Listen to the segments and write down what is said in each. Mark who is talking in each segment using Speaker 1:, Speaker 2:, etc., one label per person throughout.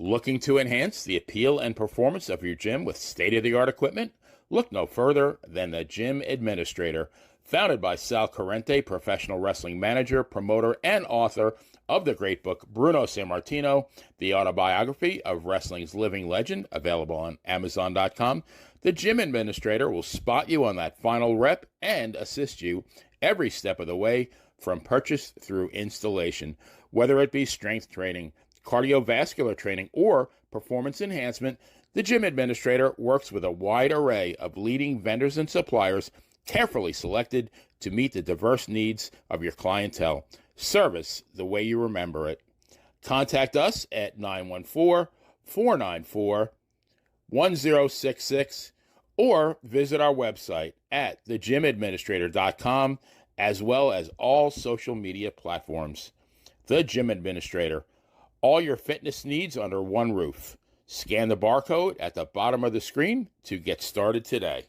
Speaker 1: Looking to enhance the appeal and performance of your gym with state-of-the-art equipment? Look no further than the Gym Administrator. Founded by Sal Corrente, professional wrestling manager, promoter, and author of the great book Bruno Sammartino, the autobiography of wrestling's living legend, available on Amazon.com, the Gym Administrator will spot you on that final rep and assist you every step of the way from purchase through installation, whether it be strength training, cardiovascular training, or performance enhancement. The Gym Administrator works with a wide array of leading vendors and suppliers, carefully selected to meet the diverse needs of your clientele. Service the way you remember it. Contact us at 914-494-1066 or visit our website at thegymadministrator.com, as well as all social media platforms. The Gym Administrator. All your fitness needs under one roof. Scan the barcode at the bottom of the screen to get started today.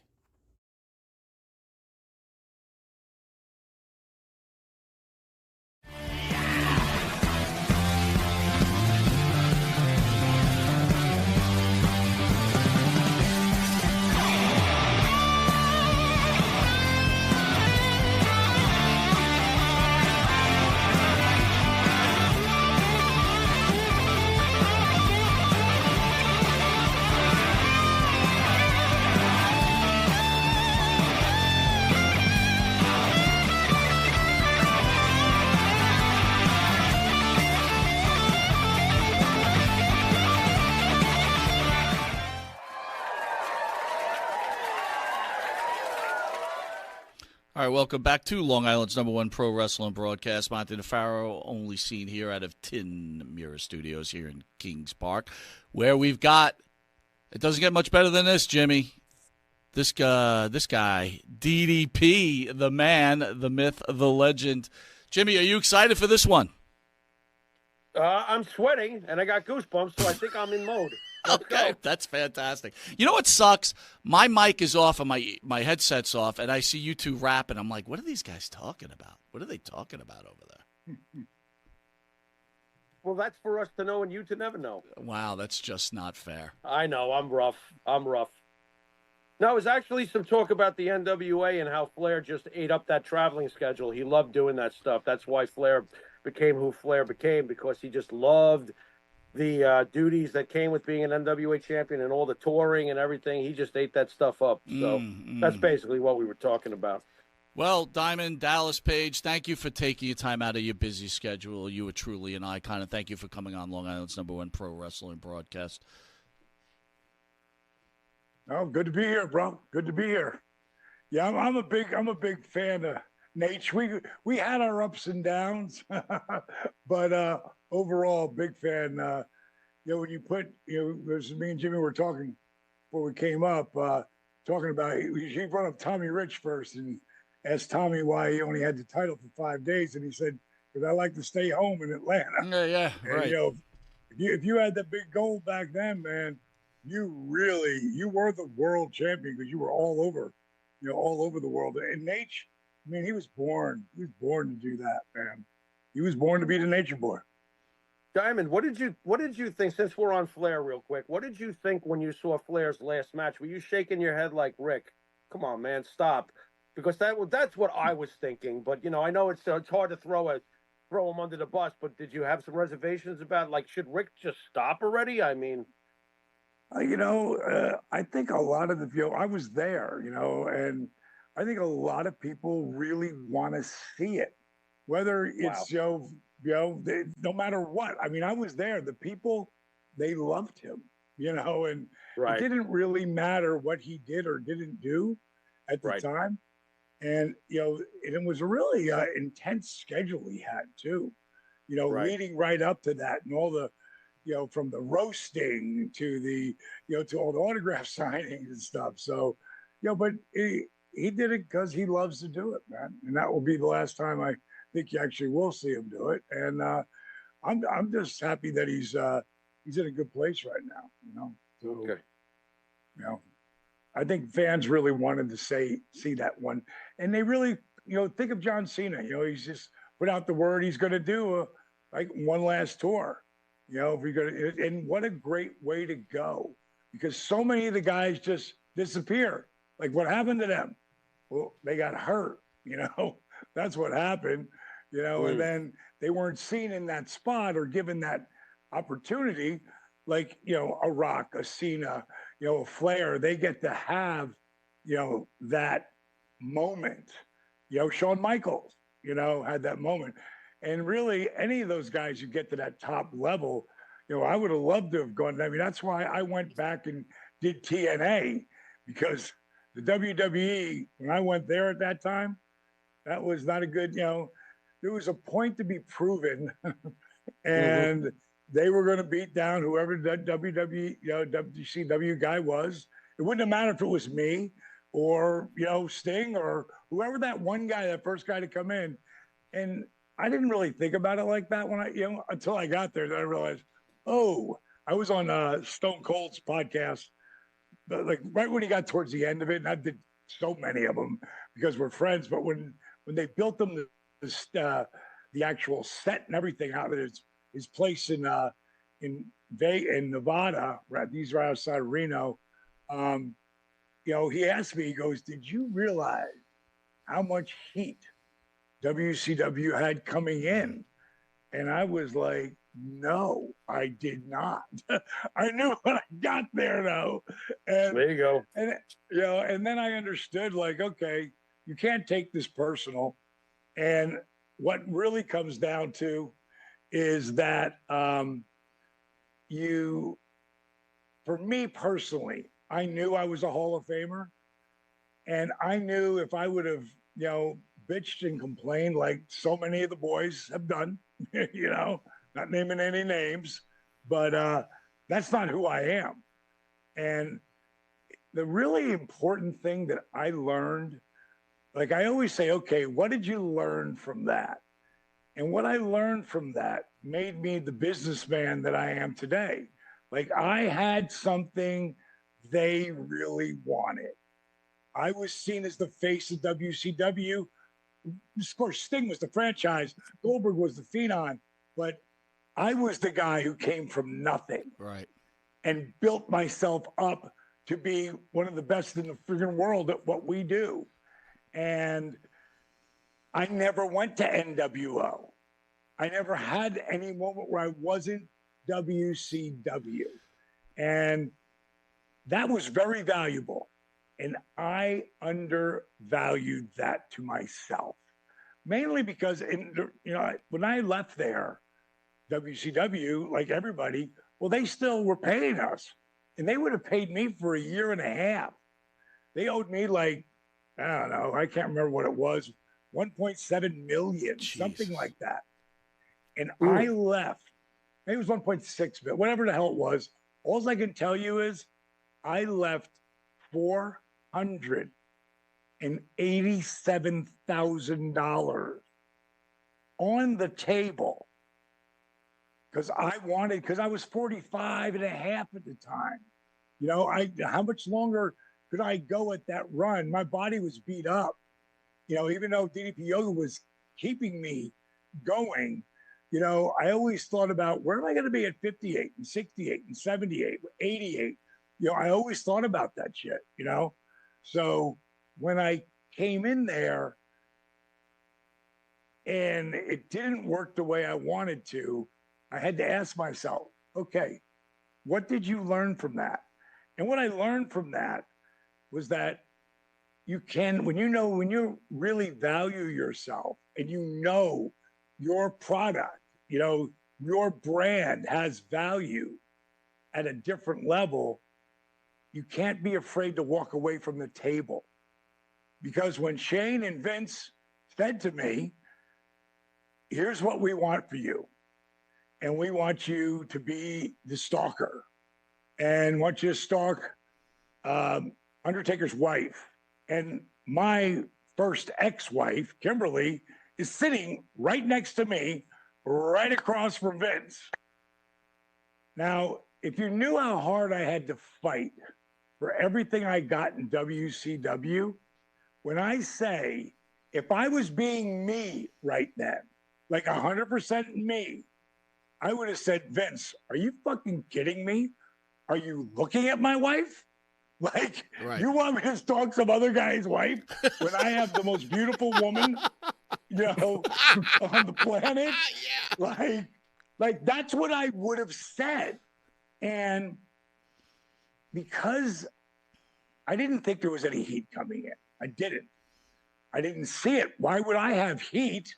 Speaker 2: All right, welcome back to Long Island's #1 pro wrestling broadcast. Monte The Pharaoh, only seen here out of Tin Mirror Studios here in Kings Park, where we've got, it doesn't get much better than this, Jimmy. This guy, DDP, the man, the myth, the legend. Jimmy, are you excited for this one?
Speaker 3: I'm sweating, and I got goosebumps, so I think I'm in mode.
Speaker 2: Okay, that's fantastic. You know what sucks? My mic is off and my headset's off, and I see you two rapping. I'm like, what are these guys talking about? What are they talking about over there?
Speaker 3: Well, that's for us to know and you to never know.
Speaker 2: Wow, that's just not fair.
Speaker 3: I know, I'm rough. No, it was actually some talk about the NWA and how Flair just ate up that traveling schedule. He loved doing that stuff. That's why Flair became who Flair became, because he just loved the duties that came with being an NWA champion and all the touring and everything. He just ate that stuff up. So that's basically what we were talking about.
Speaker 2: Well, Diamond, Dallas Page, thank you for taking your time out of your busy schedule. You are truly an icon, and thank you for coming on Long Island's #1 pro wrestling broadcast.
Speaker 4: Oh, good to be here, bro. Good to be here. Yeah, I'm a big fan of Nate. We had our ups and downs, but overall, big fan. When you put, as me and Jimmy were talking before we came up, talking about, he brought up Tommy Rich first and asked Tommy why he only had the title for 5 days, and he said, because I like to stay home in Atlanta.
Speaker 2: Yeah, right.
Speaker 4: And, if you had that big goal back then, man, you were the world champion because you were all over the world. And Nate, I mean, he was born to do that, man. He was born to be the Nature Boy.
Speaker 3: Diamond, what did you think, since we're on Flair real quick, what did you think when you saw Flair's last match? Were you shaking your head like, Rick, come on, man, stop? Because that's what I was thinking. But, I know it's hard to throw him under the bus, but did you have some reservations about, like, should Rick just stop already? I mean...
Speaker 4: I think a lot of I was there, and I think a lot of people really want to see it, whether it's, no matter what. I mean, I was there. The people, they loved him, and
Speaker 3: right.
Speaker 4: It didn't really matter what he did or didn't do at the time. And, it was a really intense schedule he had too, leading right up to that and all the, from the roasting to the, to all the autograph signings and stuff. So, but he did it because he loves to do it, man. And that will be the last time I think you actually will see him do it. And I'm just happy that he's in a good place right now, So,
Speaker 3: okay.
Speaker 4: I think fans really wanted to see that one. And they really, think of John Cena, he's just put out the word he's going to do like one last tour. You know, if you're gonna, and what a great way to go, because so many of the guys just disappear. Like, what happened to them? Well, they got hurt. You know, that's what happened. You know, and then they weren't seen in that spot or given that opportunity. Like, you know, a Rock, a Cena, you know, a Flair. They get to have, you know, that moment. You know, Shawn Michaels, you know, had that moment. And really, any of those guys who get to that top level, you know, I would have loved to have gone. I mean, that's why I went back and did TNA, because the WWE, when I went there at that time, that was not a good, you know, there was a point to be proven, and they were going to beat down whoever the WWE, you know, WCW guy was. It wouldn't have mattered if it was me or, you know, Sting or whoever that one guy, that first guy to come in. And I didn't really think about it like that when I, you know, until I got there. Then I realized, oh, I was on Stone Cold's podcast, but like right when he got towards the end of it, and I did so many of them because we're friends. But when they built them the actual set and everything out of his place in Nevada, right? These are outside of Reno. You know, he asked me, he goes, "Did you realize how much heat WCW had coming in?" And I was like, no, I did not. I knew when I got there, though. And
Speaker 3: there you go.
Speaker 4: And you know, and then I understood, like, okay, you can't take this personal. And what really comes down to is that for me personally, I knew I was a Hall of Famer, and I knew if I would have, you know, bitched and complained like so many of the boys have done, you know, not naming any names, but that's not who I am. And the really important thing that I learned, like I always say, okay, what did you learn from that? And what I learned from that made me the businessman that I am today. Like, I had something they really wanted. I was seen as the face of WCW. Of course, Sting was the franchise, Goldberg was the phenom, but I was the guy who came from nothing,
Speaker 2: right,
Speaker 4: and built myself up to be one of the best in the friggin' world at what we do. And I never went to NWO. I never had any moment where I wasn't WCW. And that was very valuable. And I undervalued that to myself, mainly because, you know, when I left there, WCW, like everybody, well, they still were paying us, and they would have paid me for a year and a half. They owed me like, I don't know, I can't remember what it was, 1.7 million,
Speaker 2: Jesus.
Speaker 4: something like that. And I left. Maybe it was 1.6, but whatever the hell it was. All I can tell you is I left $487,000 on the table because I was 45 and a half at the time. You know, how much longer could I go at that run? My body was beat up. You know, even though DDP Yoga was keeping me going, you know, I always thought about where am I going to be at 58 and 68 and 78, 88? You know, I always thought about that shit, you know? So when I came in there and it didn't work the way I wanted to, I had to ask myself, okay, what did you learn from that? And what I learned from that was that you can, when you really value yourself and you know your product, you know, your brand has value at a different level, you can't be afraid to walk away from the table. Because when Shane and Vince said to me, here's what we want for you, and we want you to be the stalker, and want you to stalk Undertaker's wife. And my first ex-wife, Kimberly, is sitting right next to me, right across from Vince. Now, if you knew how hard I had to fight for everything I got in WCW, when I say, if I was being me right then, like 100% me, I would have said, Vince, are you fucking kidding me? Are you looking at my wife? Like, you want me to stalk some other guy's wife when I have the most beautiful woman, on the planet? Like that's what I would have said. And because I didn't think there was any heat coming in, I didn't see it. Why would I have heat?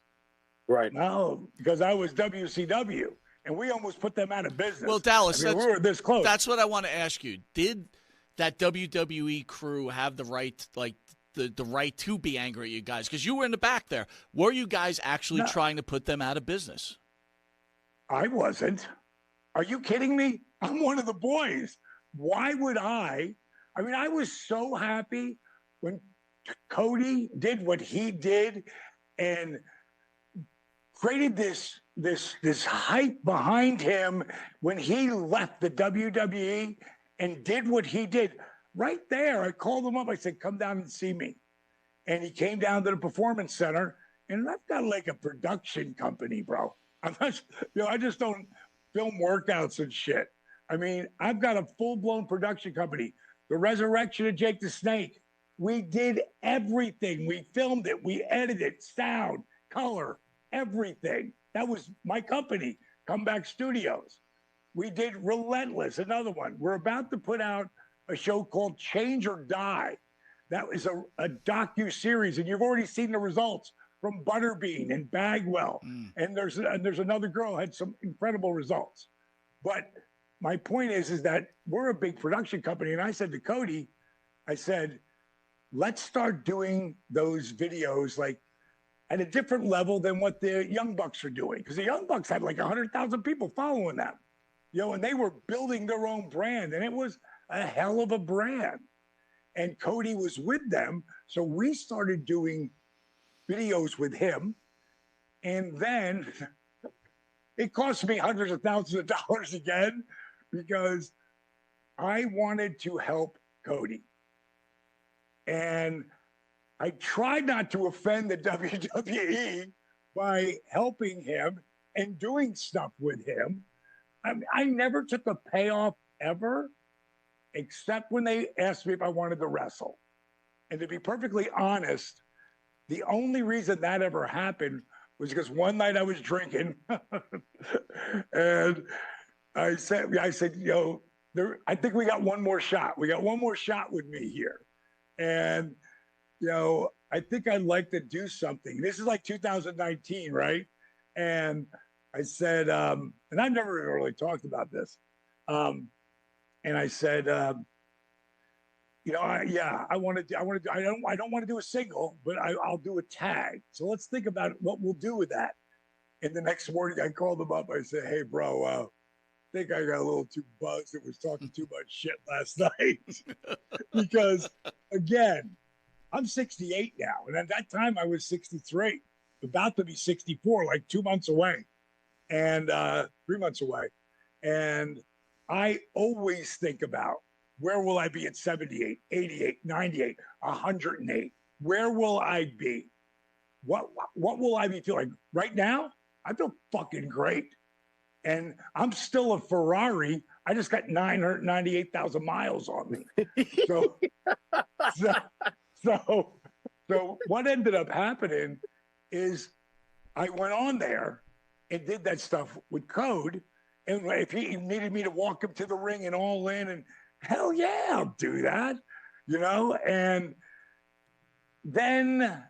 Speaker 3: Right.
Speaker 4: No, because I was WCW, and we almost put them out of business.
Speaker 2: Well, Dallas,
Speaker 4: we were this close.
Speaker 2: That's what I want to ask you. Did that WWE crew have the right, like the right to be angry at you guys? Because you were in the back there. Were you guys actually trying to put them out of business?
Speaker 4: I wasn't. Are you kidding me? I'm one of the boys. Why would I? I mean, I was so happy when Cody did what he did and created this hype behind him when he left the WWE and did what he did. Right there, I called him up. I said, come down and see me. And he came down to the Performance Center, and I've got like a production company, bro. I'm not, I just don't film workouts and shit. I mean, I've got a full-blown production company. The Resurrection of Jake the Snake. We did everything. We filmed it. We edited, sound, color, everything. That was my company, Comeback Studios. We did Relentless, another one. We're about to put out a show called Change or Die. That was a docu-series, and you've already seen the results from Butterbean and Bagwell. And there's another girl who had some incredible results. But my point is that we're a big production company. And I said to Cody, I said, let's start doing those videos like at a different level than what the Young Bucks are doing. Because the Young Bucks had like 100,000 people following them, and they were building their own brand. And it was a hell of a brand. And Cody was with them. So we started doing videos with him. And then it cost me hundreds of thousands of dollars again because I wanted to help Cody. And I tried not to offend the WWE by helping him and doing stuff with him. I never took a payoff ever, except when they asked me if I wanted to wrestle. And to be perfectly honest, the only reason that ever happened was because one night I was drinking and I said, I think we got one more shot. We got one more shot with me here. And, I think I'd like to do something. This is like 2019, right? And I said, and I've never really talked about this. And I said, I don't want to do a single, but I'll do a tag. So let's think about what we'll do with that. And the next morning I called him up. I said, hey, bro, I think I got a little too buzzed. It was talking too much shit last night. Because again, I'm 68 now. And at that time I was 63, about to be 64, like 2 months away and 3 months away. And I always think about, where will I be at 78, 88, 98, 108? Where will I be? What will I be feeling? Right now, I feel fucking great. And I'm still a Ferrari. I just got 998,000 miles on me. So what ended up happening is I went on there and did that stuff with Code. And if he needed me to walk him to the ring and all in, and hell yeah, I'll do that, And then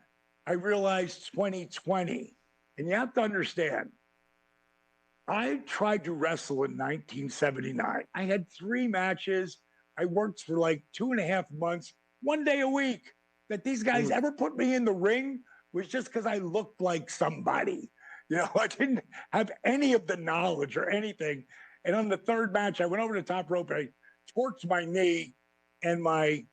Speaker 4: I realized 2020, and you have to understand, I tried to wrestle in 1979. I had 3 matches. I worked for like 2.5 months, 1 day a week. That these guys ever put me in the ring was just because I looked like somebody. I didn't have any of the knowledge or anything. And on the 3rd match, I went over the top rope. I torqued my knee, and my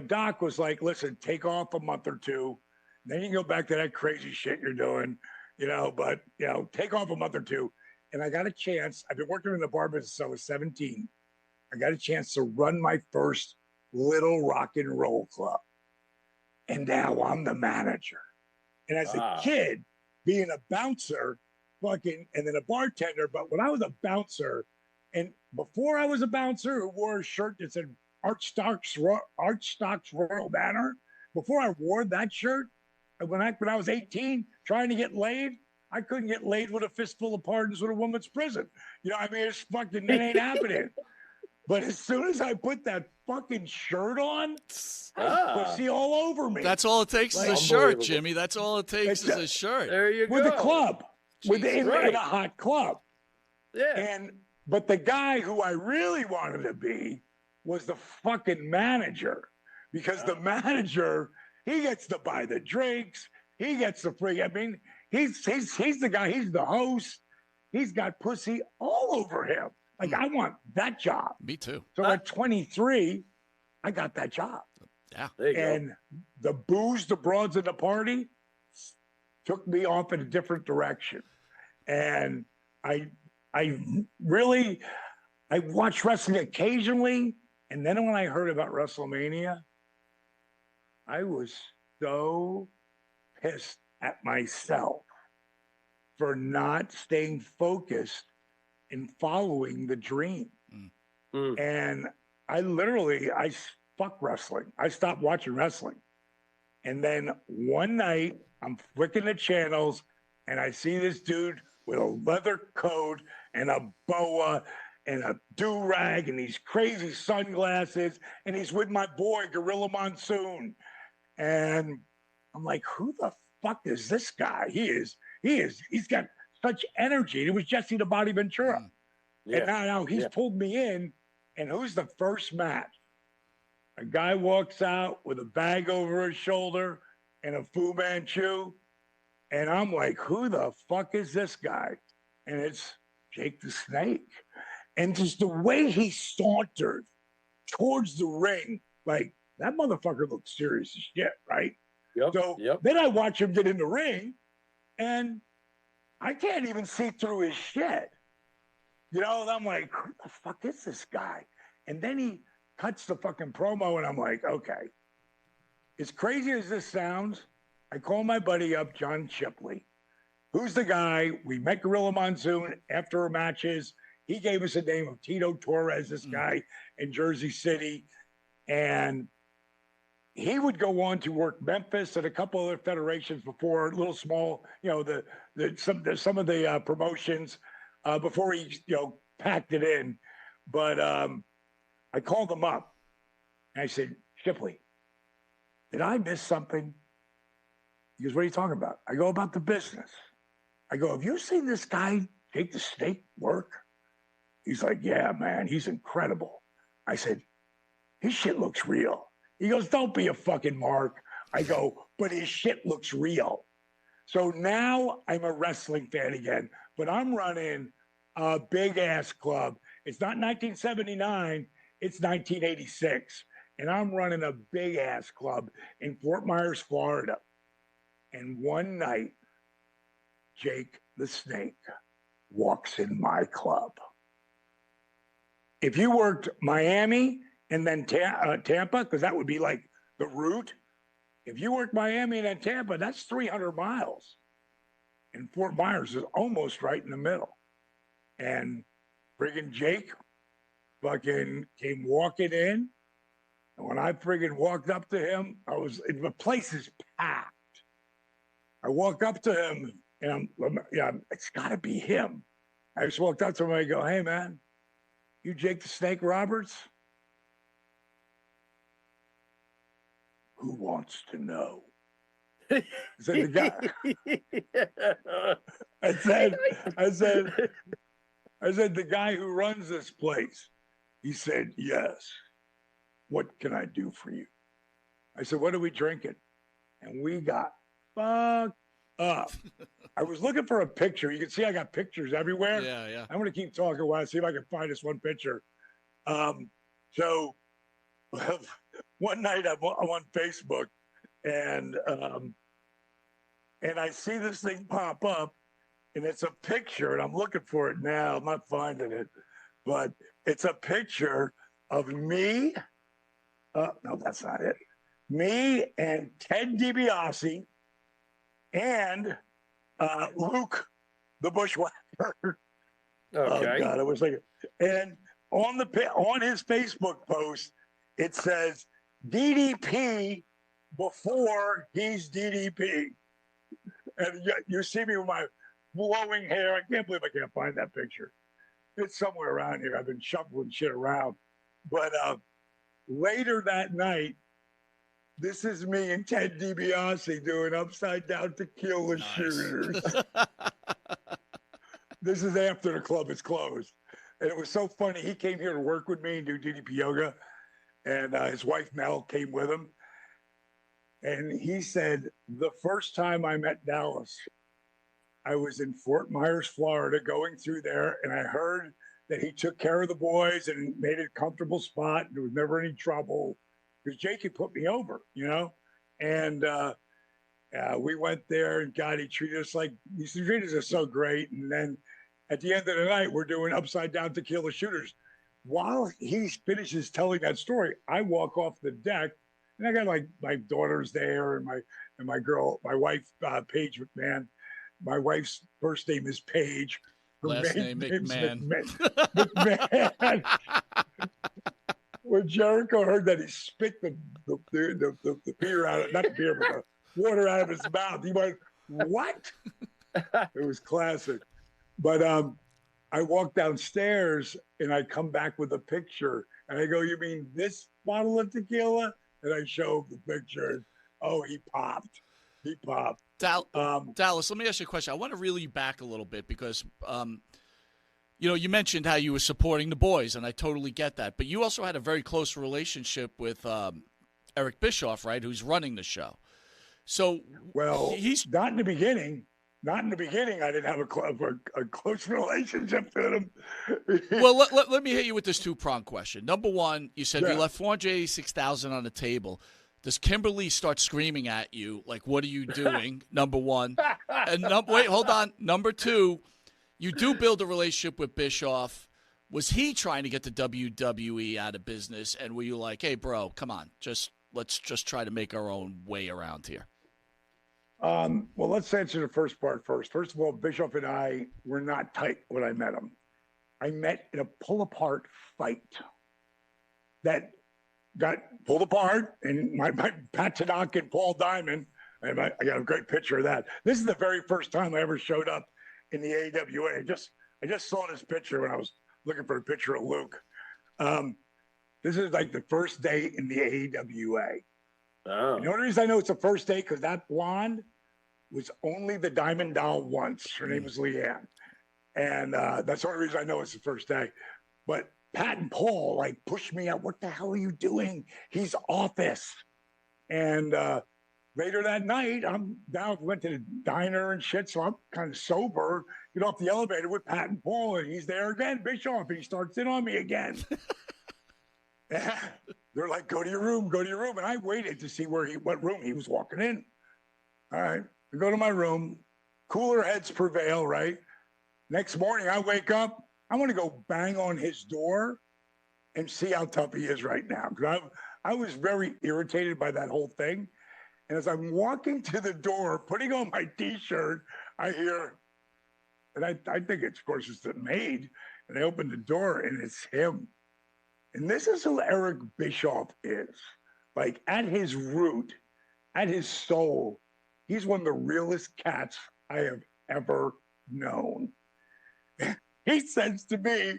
Speaker 4: doc was like, listen, take off a month or 2. Then you can go back to that crazy shit you're doing, but take off a month or 2. And I got a chance. I've been working in the bar business since I was 17. I got a chance to run my first little rock and roll club. And now I'm the manager. And as a kid, being a bouncer, fucking, and then a bartender. But when I was a bouncer, and before I was a bouncer who wore a shirt that said Archstocks Royal Banner, before I wore that shirt, when I was 18, trying to get laid, I couldn't get laid with a fistful of pardons with a woman's prison. You know, I mean, it's fucking, it ain't happening. But as soon as I put that fucking shirt on, pussy all over me.
Speaker 2: That's all it takes is a shirt, Jimmy. That's all it takes is a shirt.
Speaker 3: There you go.
Speaker 4: With a club, in a hot club.
Speaker 3: Yeah.
Speaker 4: But the guy who I really wanted to be was the fucking manager, because the manager, he gets to buy the drinks, he gets the free. I mean, he's the guy. He's the host. He's got pussy all over him. Like, I want that job.
Speaker 2: Me too.
Speaker 4: So at 23, I got that job.
Speaker 2: Yeah.
Speaker 4: And the booze, the broads, and the party took me off in a different direction. And I watched wrestling occasionally. And then when I heard about WrestleMania, I was so pissed at myself for not staying focused and following the dream. And I fuck wrestling. I stopped watching wrestling. And then one night I'm flicking the channels and I see this dude with a leather coat and a boa and a do-rag and these crazy sunglasses, and he's with my boy Gorilla Monsoon. And I'm like, who the fuck is this guy? He's got such energy. It was Jesse the Body Ventura. And now he's pulled me in. And who's the first match? A guy walks out with a bag over his shoulder and a Fu Manchu. And I'm like, who the fuck is this guy? And it's Jake the Snake. And just the way he sauntered towards the ring, like, that motherfucker looked serious as shit, right? Then I watch him get in the ring, and I can't even see through his shit. You know, and I'm like, who the fuck is this guy? And then he cuts the fucking promo, and I'm like, okay. As crazy as this sounds, I call my buddy up, John Shipley, who's the guy. We met Gorilla Monsoon after our matches. He gave us the name of Tito Torres, this guy in Jersey City. And he would go on to work Memphis and a couple other federations before, little small, you know, some of the promotions before he, you know, packed it in. But I called him up and I said, Shipley, did I miss something? He goes, what are you talking about? I go, about the business. I go, have you seen this guy Jake the Snake work? He's like, yeah, man, he's incredible. I said, his shit looks real. He goes, don't be a fucking mark. I go, but his shit looks real. So now I'm a wrestling fan again, but I'm running a big ass club. It's not 1979, it's 1986. And I'm running a big ass club in Fort Myers, Florida. And one night, Jake the Snake walks in my club. If you worked Miami and then Tampa, because that would be like the route. If you worked Miami and then Tampa, that's 300 miles. And Fort Myers is almost right in the middle. And friggin' Jake fucking came walking in. And when I friggin' walked up to him, the place is packed. I walk up to him and it's gotta be him. I just walked up to him and I go, hey man, you Jake the Snake Roberts? Who wants to know? I said, the guy. I said, the guy who runs this place. He said, yes. What can I do for you? I said, what are we drinking? And we got fucked up. I was looking for a picture. You can see I got pictures everywhere.
Speaker 2: Yeah.
Speaker 4: I'm going to keep talking while I see if I can find this one picture. So one night I'm on Facebook and I see this thing pop up and it's a picture and I'm looking for it now. I'm not finding it, but it's a picture of me. No, that's not it. Me and Ted DiBiase and Luke the bushwhacker.
Speaker 3: Okay.
Speaker 4: Oh God, I was like, and on his Facebook post, it says DDP before he's DDP. And you see me with my flowing hair. I can't believe I can't find that picture. It's somewhere around here. I've been shuffling shit around. But later that night, this is me and Ted DiBiase doing Upside Down Tequila Shooters. This is after the club is closed. And it was so funny. He came here to work with me and do DDP yoga. And his wife, Mel, came with him. And he said, the first time I met Dallas, I was in Fort Myers, Florida, going through there. And I heard that he took care of the boys and made it a comfortable spot. And there was never any trouble. Because Jake had put me over, you know? And we went there, and God, he treated us like, he treated us so great. And then at the end of the night, we're doing Upside Down Tequila Shooters. While he finishes telling that story, I walk off the deck, and I got like my daughters there, and my girl, my wife, Paige McMahon. My wife's first name is Paige. Her
Speaker 2: last name McMahon.
Speaker 4: McMahon. When Jericho heard that, he spit the beer out of, not the beer, but the water out of his mouth. He went, what? It was classic. But I walk downstairs and I come back with a picture and I go, you mean this bottle of tequila? And I show him the picture. And, oh, he popped. He popped.
Speaker 2: Dallas, let me ask you a question. I want to reel you back a little bit because you know, you mentioned how you were supporting the boys, and I totally get that. But you also had a very close relationship with Eric Bischoff, right, who's running the show. So,
Speaker 4: well, he's not in the beginning. Not in the beginning. I didn't have a close relationship with him.
Speaker 2: Well, let me hit you with this two-pronged question. Number one, you said you left $486,000 on the table. Does Kimberly start screaming at you, like, what are you doing, number one? And wait, hold on. Number two, you do build a relationship with Bischoff. Was he trying to get the WWE out of business? And were you like, hey, bro, come on, let's just try to make our own way around here?
Speaker 4: Well, let's answer the first part first. First of all, Bischoff and I were not tight when I met him. I met in a pull-apart fight that got pulled apart, and my Pat Tanaka and Paul Diamond, and I got a great picture of that. This is the very first time I ever showed up in the AWA. I just saw this picture when I was looking for a picture of Luke. This is like the first day in the AWA. Oh. The only reason I know it's the first day because that blonde was only the Diamond Doll once. Her name was Leanne. And that's the only reason I know it's the first day. But Pat and Paul like pushed me out. What the hell are you doing? He's office. And later that night, I'm down, went to the diner and shit. So I'm kind of sober, get off the elevator with Pat and Paul, and he's there again, Bischoff, and he starts in on me again. They're like, go to your room. And I waited to see what room he was walking in. All right, I go to my room. Cooler heads prevail, right? Next morning, I wake up. I want to go bang on his door and see how tough he is right now. Because I was very irritated by that whole thing. And as I'm walking to the door, putting on my T-shirt, I hear, and I think it's, of course, it's the maid. And I open the door, and it's him. And this is who Eric Bischoff is. Like, at his root, at his soul, he's one of the realest cats I have ever known. He says to me,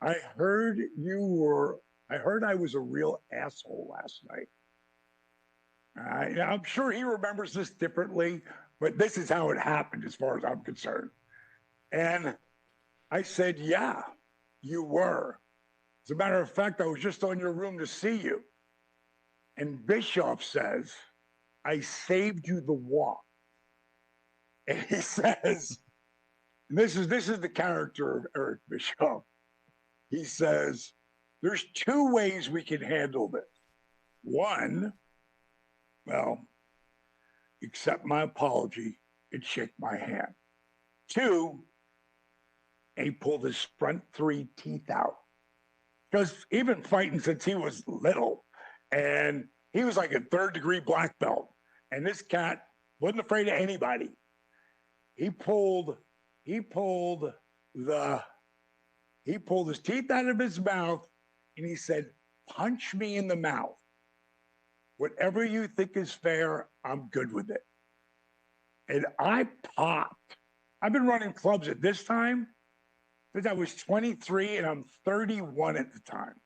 Speaker 4: I heard I was a real asshole last night. I'm sure he remembers this differently, but this is how it happened as far as I'm concerned. And I said, yeah, you were. As a matter of fact, I was just on your room to see you. And Bischoff says, I saved you the walk. And he says, and this is the character of Eric Bischoff. He says, there's two ways we can handle this. One, well, accept my apology and shake my hand. Two, and he pulled his front three teeth out. Because he'd been fighting since he was little. And he was like a third-degree black belt. And this cat wasn't afraid of anybody. He pulled he pulled his teeth out of his mouth and he said, punch me in the mouth. Whatever you think is fair, I'm good with it. And I popped. I've been running clubs at this time since I was 23 and I'm 31 at the time.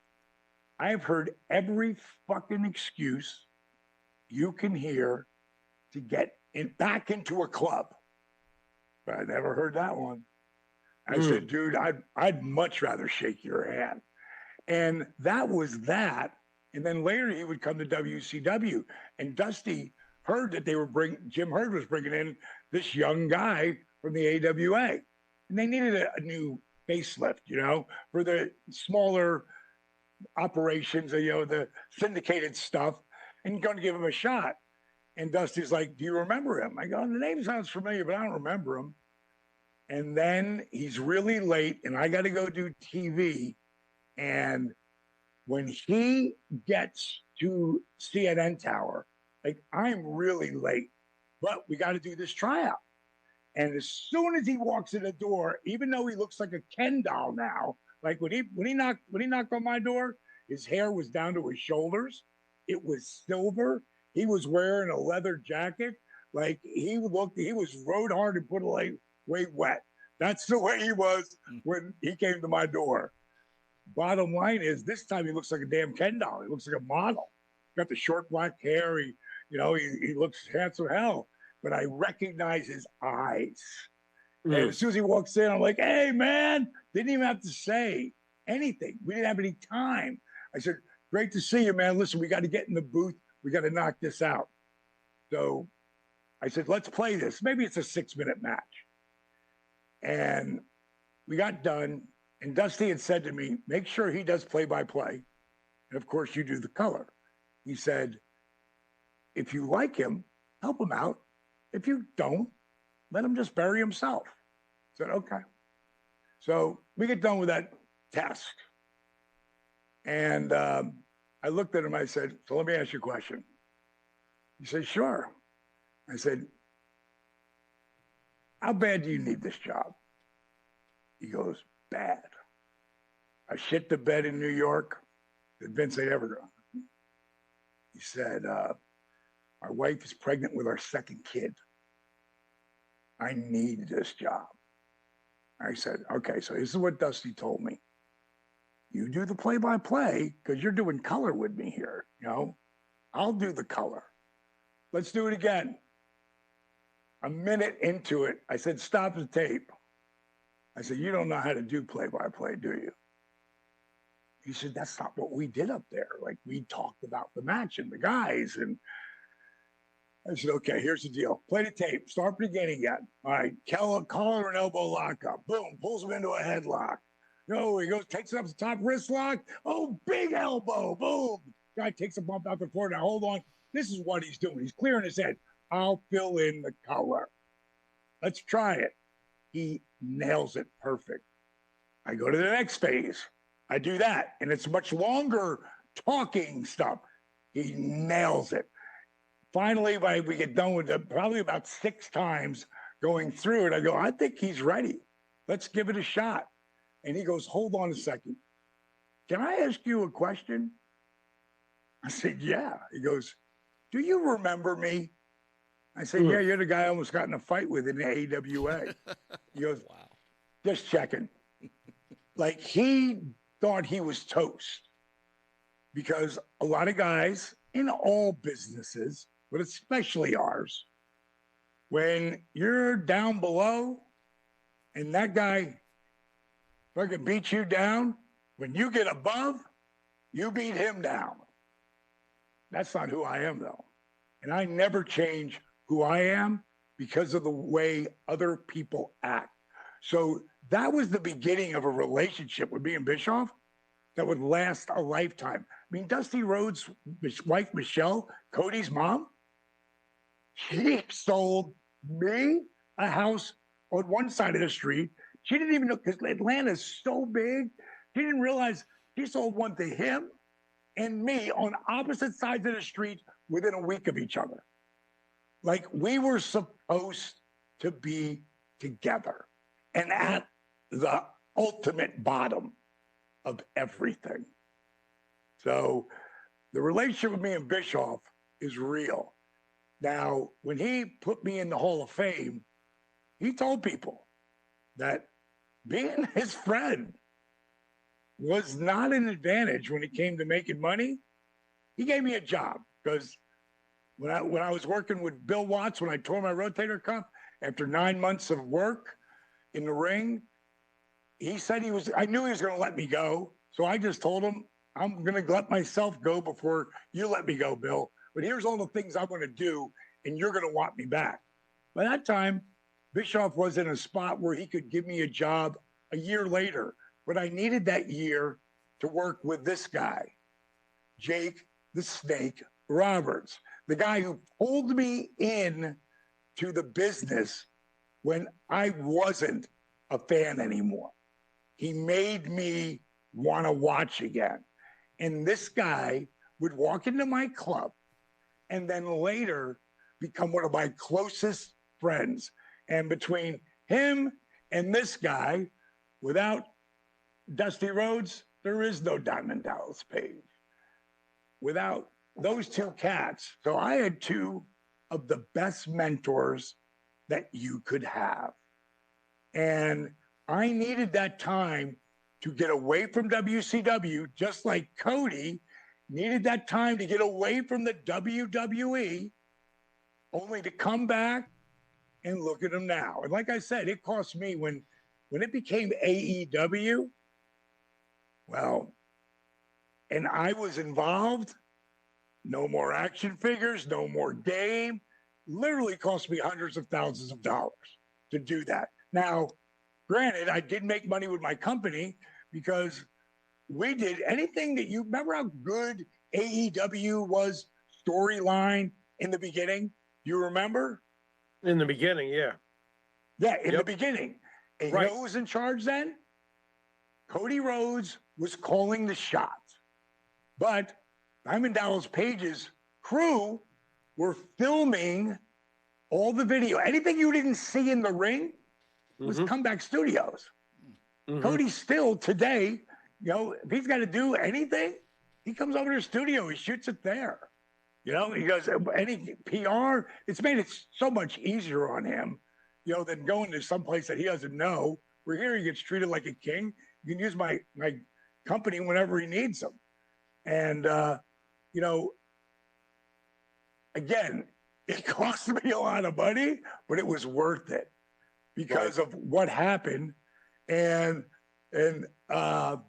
Speaker 4: I have heard every fucking excuse you can hear to get back into a club. But I never heard that one. I said, dude, I'd much rather shake your hand. And that was that. And then later he would come to WCW, and Dusty heard that Jim Herd was bringing in this young guy from the AWA. And they needed a new facelift, for the smaller operations, the syndicated stuff, and going to give him a shot. And Dusty's like, do you remember him? I go, the name sounds familiar, but I don't remember him. And then he's really late, and I got to go do TV. And when he gets to CNN Tower, I'm really late, but we got to do this tryout. And as soon as he walks in the door, even though he looks like a Ken doll now, when he knocked on my door, his hair was down to his shoulders. It was silver. He was wearing a leather jacket. He was rode hard and put away wet. That's the way he was when he came to my door. Bottom line is, this time he looks like a damn Ken doll. He looks like a model. Got the short black hair. He looks handsome hell. But I recognize his eyes. And as soon as he walks in, I'm like, hey, man, didn't even have to say anything. We didn't have any time. I said, great to see you, man. Listen, we got to get in the booth. We got to knock this out. So I said, let's play this. Maybe it's a 6-minute match. And we got done. And Dusty had said to me, make sure he does play-by-play. And, of course, you do the color. He said, if you like him, help him out. If you don't, let him just bury himself. I said, okay. So we get done with that task. And I looked at him. I said, so let me ask you a question. He said, sure. I said, how bad do you need this job? He goes, bad. I shit the bed in New York that Vince ain't ever gone. He said, our wife is pregnant with our second kid. I need this job. I said, okay, so this is what Dusty told me. You do the play-by-play because you're doing color with me here. I'll do the color. Let's do it again. A minute into it, I said, stop the tape. I said, you don't know how to do play-by-play, do you? He said, that's not what we did up there. We talked about the match and the guys. And I said, okay, here's the deal. Play the tape. Start beginning again. All right, collar and elbow lock up. Boom, pulls him into a headlock. He goes, takes it up the top wrist lock. Oh, big elbow. Boom. Guy takes a bump out the floor. Now, hold on. This is what he's doing. He's clearing his head. I'll fill in the color. Let's try it. He nails it perfect. I go to the next phase. I do that. And it's much longer talking stuff. He nails it. Finally, we get done with it, probably about 6 times going through it. I go, I think he's ready. Let's give it a shot. And he goes, hold on a second. Can I ask you a question? I said, yeah. He goes, do you remember me? I said, yeah, you're the guy I almost got in a fight with in the AWA. He goes, wow, just checking. He thought he was toast because a lot of guys in all businesses, but especially ours, when you're down below and that guy fucking beats you down, when you get above, you beat him down. That's not who I am, though. And I never change who I am because of the way other people act. So that was the beginning of a relationship with me and Bischoff that would last a lifetime. I mean, Dusty Rhodes' wife, Michelle, Cody's mom, she sold me a house on one side of the street. She didn't even know, because Atlanta's so big, she didn't realize she sold one to him and me on opposite sides of the street within a week of each other. We were supposed to be together. and at the ultimate bottom of everything. So the relationship with me and Bischoff is real. Now, when he put me in the Hall of Fame, he told people that being his friend was not an advantage when it came to making money. He gave me a job because when I was working with Bill Watts, when I tore my rotator cuff after 9 months of work in the ring, he said I knew he was going to let me go. So I just told him, I'm going to let myself go before you let me go, Bill. But here's all the things I'm going to do, and you're going to want me back. By that time, Bischoff was in a spot where he could give me a job a year later. But I needed that year to work with this guy, Jake the Snake Roberts, the guy who pulled me in to the business when I wasn't a fan anymore. He made me want to watch again. And this guy would walk into my club and then later become one of my closest friends. And between him and this guy, without Dusty Rhodes, there is no Diamond Dallas Page. Without those two cats. So I had two of the best mentors that you could have. And I needed that time to get away from WCW, just like Cody needed that time to get away from the WWE, only to come back and look at him now. And like I said, it cost me when it became AEW, well, and I was involved, no more action figures, no more game, literally cost me hundreds of thousands of dollars to do that. Now, granted, I did make money with my company because we did anything that you remember how good AEW was storyline in the beginning? You remember?
Speaker 3: In the beginning, yeah.
Speaker 4: Yeah, in the beginning. And
Speaker 3: right.
Speaker 4: You know who was in charge then? Cody Rhodes was calling the shots. But Diamond Dallas Page's crew were filming all the video. Anything you didn't see in the ring was Comeback Studios. Cody still today, if he's got to do anything, he comes over to the studio, he shoots it there. He goes, any PR, it's made it so much easier on him, than going to someplace that he doesn't know. Where here he gets treated like a king. You can use my company whenever he needs them. And, again, it cost me a lot of money, but it was worth it because of what happened. And I'm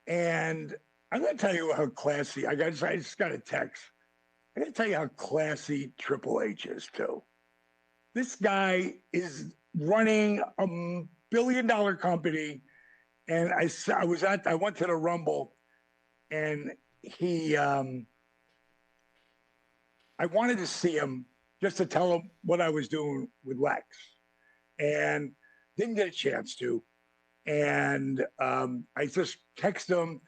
Speaker 4: going to tell you how classy, I just got a text. I'm going to tell you how classy Triple H is too. This guy is running a $1 billion company. And I went to the Rumble and I wanted to see him just to tell him what I was doing with Lex and didn't get a chance to. And I just texted him,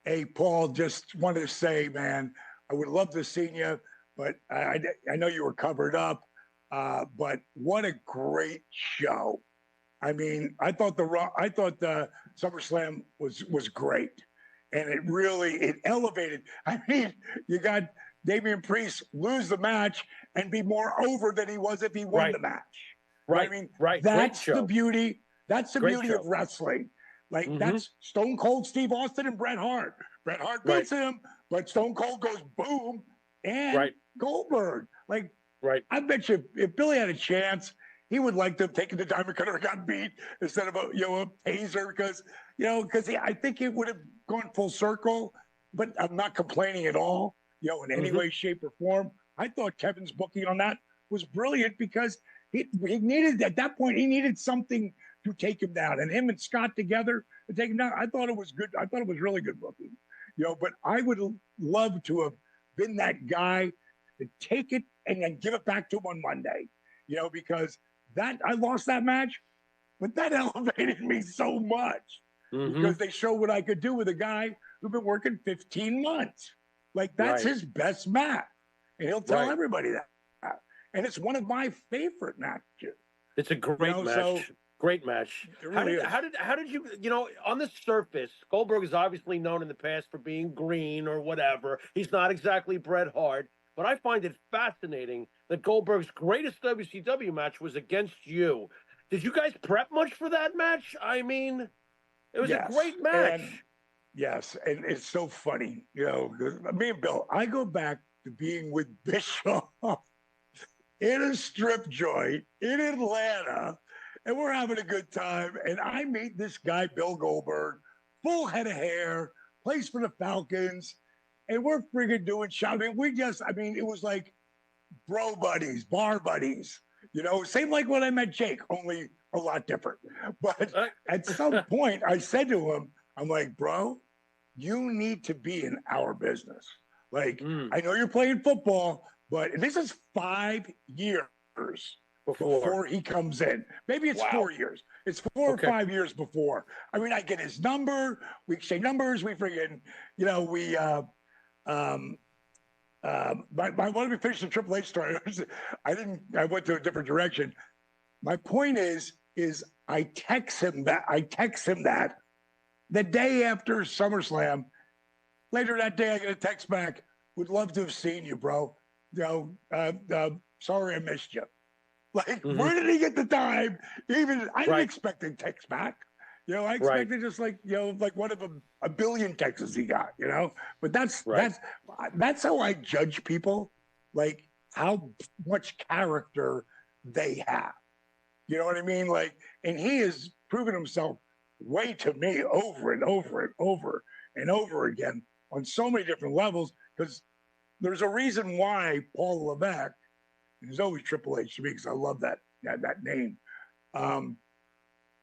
Speaker 4: hey, Paul, just wanted to say, man, I would love to see you, but I know you were covered up, but what a great show. I mean, I thought the SummerSlam was great. And it elevated. I mean, you got Damian Priest lose the match and be more over than he was if he won the match.
Speaker 3: Right.
Speaker 4: I mean, that's the beauty. That's the beauty of wrestling. Like that's Stone Cold Steve Austin and Bret Hart. Bret Hart beats him, but Stone Cold goes boom and Goldberg. Like, I bet you if Billy had a chance, he would like to have taken the Diamond Cutter and got beat instead of a taser because I think it would have gone full circle. But I'm not complaining at all, in any way, shape, or form. I thought Kevin's booking on that was brilliant because he needed at that point he needed something to take him down, and him and Scott together to take him down. I thought it was good. I thought it was really good booking, But I would love to have been that guy to take it and then give it back to him on Monday, because I lost that match, but that elevated me so much because they showed what I could do with a guy who'd been working 15 months. Like that's his best match, and he'll tell everybody that. And it's one of my favorite matches.
Speaker 3: It's a great match. Great match.
Speaker 4: It really is.
Speaker 3: How did you, on the surface, Goldberg is obviously known in the past for being green or whatever. He's not exactly Bret Hart, but I find it fascinating that Goldberg's greatest WCW match was against you. Did you guys prep much for that match? I mean, it was a great match.
Speaker 4: Yes, and it's so funny, 'cause me and Bill, I go back to being with Bischoff in a strip joint in Atlanta, and we're having a good time. And I meet this guy, Bill Goldberg, full head of hair, plays for the Falcons, and we're friggin' doing shopping. It was like bro buddies, bar buddies, same like when I met Jake, only a lot different. But at some point, I said to him, I'm like, bro, you need to be in our business. Like, I know you're playing football, but this is 5 years before he comes in. Maybe it's 4 years. It's 4 or 5 years before. I mean, I get his number. We exchange numbers. We friggin', let me finish the Triple H story. I went to a different direction. My point is I text him that the day after SummerSlam. Later that day, I get a text back. Would love to have seen you, bro. Sorry I missed you. Like, where did he get the time? I didn't expect a text back. I expected just like one of a billion texts he got, But that's how I judge people, like how much character they have. You know what I mean? Like, and he has proven himself way to me over and over and over and over again on so many different levels, because there's a reason why Paul Levesque, and there's always Triple H to me because I love that name.